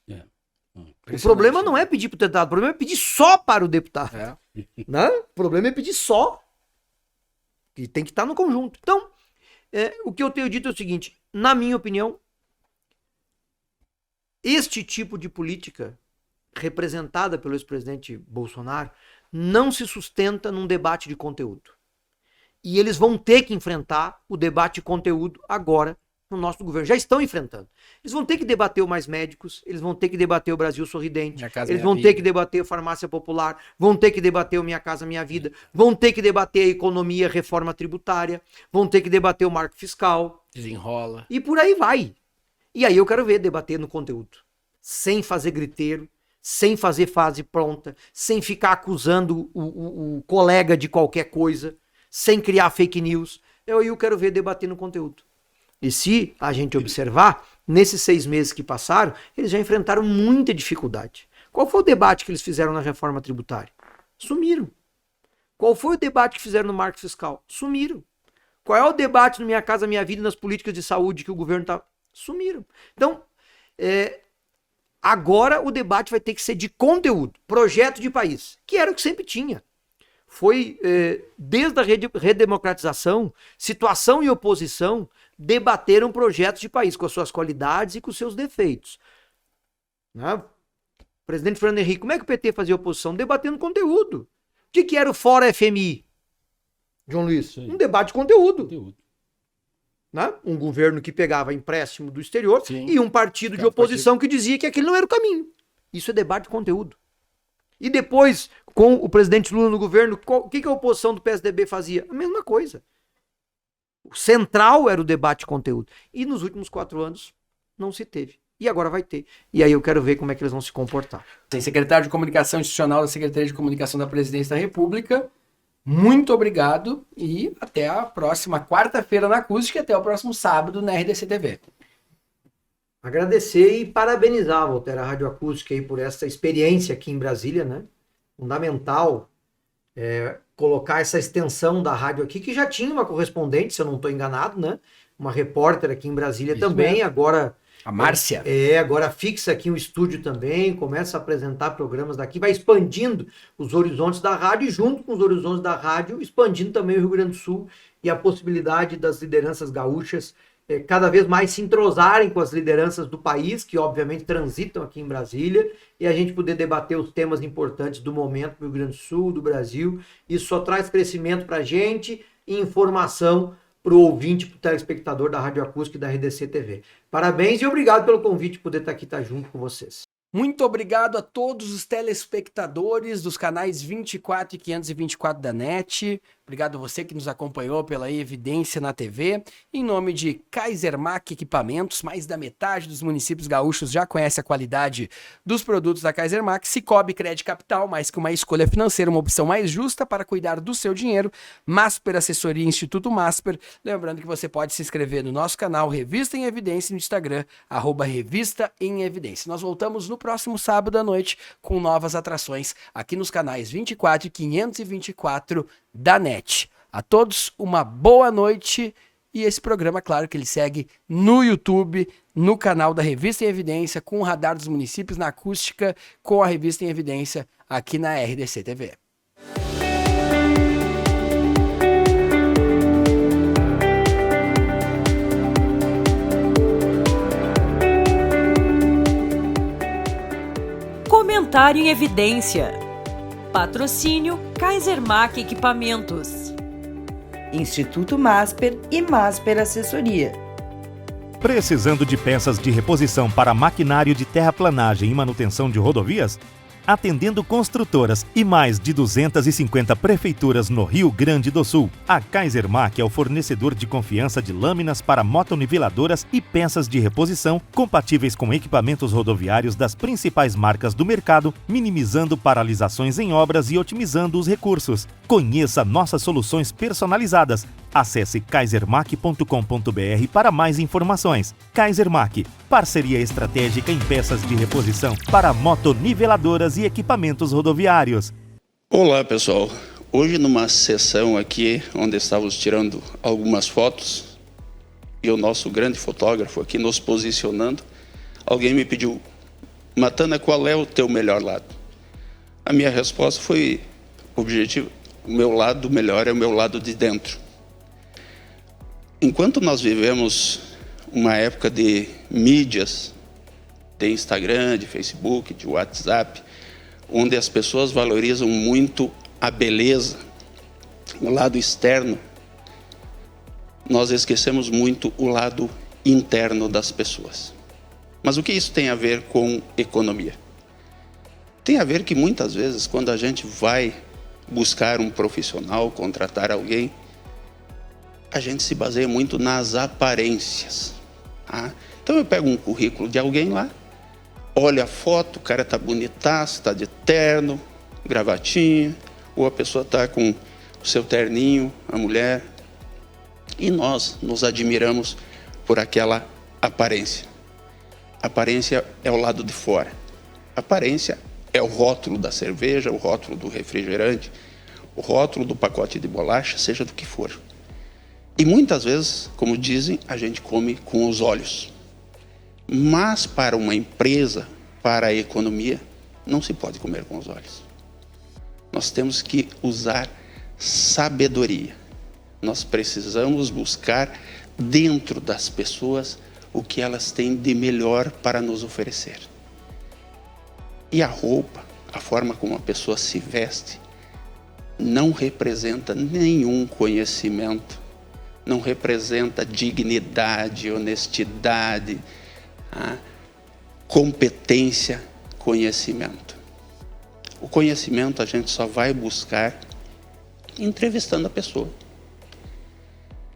O problema não é pedir para o deputado, o problema é pedir só para o deputado. Né? O problema é pedir só. E tem que estar no conjunto. Então, o que eu tenho dito é o seguinte, na minha opinião, este tipo de política representada pelo ex-presidente Bolsonaro não se sustenta num debate de conteúdo. E eles vão ter que enfrentar o debate de conteúdo agora no nosso governo. Já estão enfrentando. Eles vão ter que debater o Mais Médicos, eles vão ter que debater o Brasil Sorridente, eles vão ter que debater a farmácia popular, vão ter que debater o Minha Casa Minha Vida, vão ter que debater a economia, a reforma tributária, vão ter que debater o marco fiscal. Desenrola. E por aí vai. E aí eu quero ver debater no conteúdo. Sem fazer griteiro, sem fazer fase pronta, sem ficar acusando o colega de qualquer coisa, sem criar fake news. Eu quero ver debater no conteúdo. E se a gente observar, nesses 6 meses que passaram, eles já enfrentaram muita dificuldade. Qual foi o debate que eles fizeram na reforma tributária? Sumiram. Qual foi o debate que fizeram no marco fiscal? Sumiram. Qual é o debate no Minha Casa Minha Vida e nas políticas de saúde que o governo está... Sumiram. Então, Agora o debate vai ter que ser de conteúdo, projeto de país, que era o que sempre tinha. Foi, desde a redemocratização, situação e oposição debateram projetos de país com as suas qualidades e com os seus defeitos. Né? O presidente Fernando Henrique, como é que o PT fazia oposição? Debatendo conteúdo. O que era o Fora FMI, João Luiz? Um debate de conteúdo. Né? Um governo que pegava empréstimo do exterior e um partido de oposição que dizia que aquele não era o caminho. Isso é debate de conteúdo. E depois, com o presidente Lula no governo, o que a oposição do PSDB fazia? A mesma coisa. O central era o debate de conteúdo. E nos últimos 4 anos não se teve. E agora vai ter. E aí eu quero ver como é que eles vão se comportar. Tem secretário de Comunicação Institucional da Secretaria de Comunicação da Presidência da República. Muito obrigado e até a próxima quarta-feira na Acústica e até o próximo sábado na RDC TV. Agradecer e parabenizar, Voltaire, a Rádio Acústica aí por essa experiência aqui em Brasília, né? Fundamental colocar essa extensão da rádio aqui, que já tinha uma correspondente, se eu não estou enganado, né? Uma repórter aqui em Brasília também, agora... A Márcia. Agora fixa aqui um estúdio também, começa a apresentar programas daqui, vai expandindo os horizontes da rádio e junto com os horizontes da rádio, expandindo também o Rio Grande do Sul e a possibilidade das lideranças gaúchas cada vez mais se entrosarem com as lideranças do país, que obviamente transitam aqui em Brasília, e a gente poder debater os temas importantes do momento do Rio Grande do Sul, do Brasil. Isso só traz crescimento para a gente e informação para o ouvinte, para o telespectador da Rádio Acústica e da RDC TV. Parabéns e obrigado pelo convite de poder estar aqui junto com vocês. Muito obrigado a todos os telespectadores dos canais 24 e 524 da NET. Obrigado a você que nos acompanhou pela Evidência na TV. Em nome de Kaisermac Equipamentos, mais da metade dos municípios gaúchos já conhece a qualidade dos produtos da Kaisermac. Cicobi Crédito Capital, mais que uma escolha financeira, uma opção mais justa para cuidar do seu dinheiro. Masper Assessoria Instituto Masper. Lembrando que você pode se inscrever no nosso canal Revista em Evidência no Instagram, @Revista em Evidência. Nós voltamos no próximo sábado à noite com novas atrações aqui nos canais 24 e 524 da NET. A todos uma boa noite e esse programa, claro que ele segue no YouTube, no canal da Revista em Evidência, com o Radar dos Municípios, na Acústica, com a Revista em Evidência aqui na RDC TV. Comentário em Evidência. Patrocínio Kaisermac Equipamentos. Instituto Masper e Masper Assessoria. Precisando de peças de reposição para maquinário de terraplanagem e manutenção de rodovias? Atendendo construtoras e mais de 250 prefeituras no Rio Grande do Sul, a Kaisermac é o fornecedor de confiança de lâminas para motoniveladoras e peças de reposição compatíveis com equipamentos rodoviários das principais marcas do mercado, minimizando paralisações em obras e otimizando os recursos. Conheça nossas soluções personalizadas. Acesse kaisermac.com.br para mais informações. Kaisermac, parceria estratégica em peças de reposição para motoniveladoras e equipamentos rodoviários. Olá, pessoal. Hoje, numa sessão aqui, onde estávamos tirando algumas fotos, e o nosso grande fotógrafo aqui nos posicionando, alguém me pediu: Matana, qual é o teu melhor lado? A minha resposta foi objetiva: o meu lado melhor é o meu lado de dentro. Enquanto nós vivemos uma época de mídias, de Instagram, de Facebook, de WhatsApp, onde as pessoas valorizam muito a beleza, o lado externo, nós esquecemos muito o lado interno das pessoas. Mas o que isso tem a ver com economia? Tem a ver que muitas vezes, quando a gente vai buscar um profissional, contratar alguém, a gente se baseia muito nas aparências. Tá? Então eu pego um currículo de alguém lá, olho a foto, o cara tá bonitaço, tá de terno, gravatinha, ou a pessoa tá com o seu terninho, a mulher, e nós nos admiramos por aquela aparência. Aparência é o lado de fora. Aparência é o rótulo da cerveja, o rótulo do refrigerante, o rótulo do pacote de bolacha, seja do que for. E muitas vezes, como dizem, a gente come com os olhos. Mas para uma empresa, para a economia, não se pode comer com os olhos. Nós temos que usar sabedoria. Nós precisamos buscar dentro das pessoas o que elas têm de melhor para nos oferecer. E a roupa, a forma como a pessoa se veste, não representa nenhum conhecimento, não representa dignidade, honestidade, competência, conhecimento. O conhecimento a gente só vai buscar entrevistando a pessoa.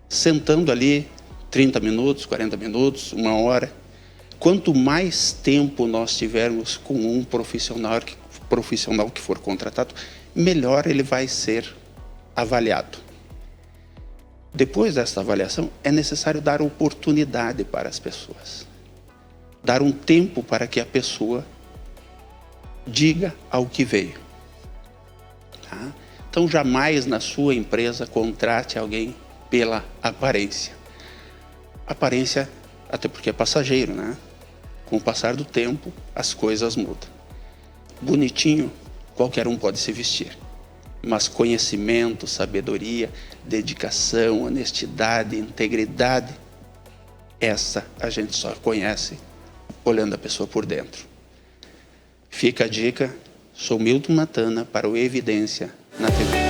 Sentando ali 30 minutos, 40 minutos, 1 hora. Quanto mais tempo nós tivermos com um profissional que for contratado, melhor ele vai ser avaliado. Depois dessa avaliação, é necessário dar oportunidade para as pessoas. Dar um tempo para que a pessoa diga ao que veio. Tá? Então, jamais na sua empresa contrate alguém pela aparência. Aparência, até porque é passageiro, né? Com o passar do tempo, as coisas mudam. Bonitinho, qualquer um pode se vestir. Mas conhecimento, sabedoria, dedicação, honestidade, integridade, essa a gente só conhece olhando a pessoa por dentro. Fica a dica, sou Milton Matana para o Evidência na TV.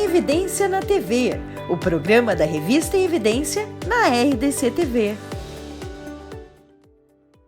Evidência na TV, o programa da revista Evidência na RDC TV.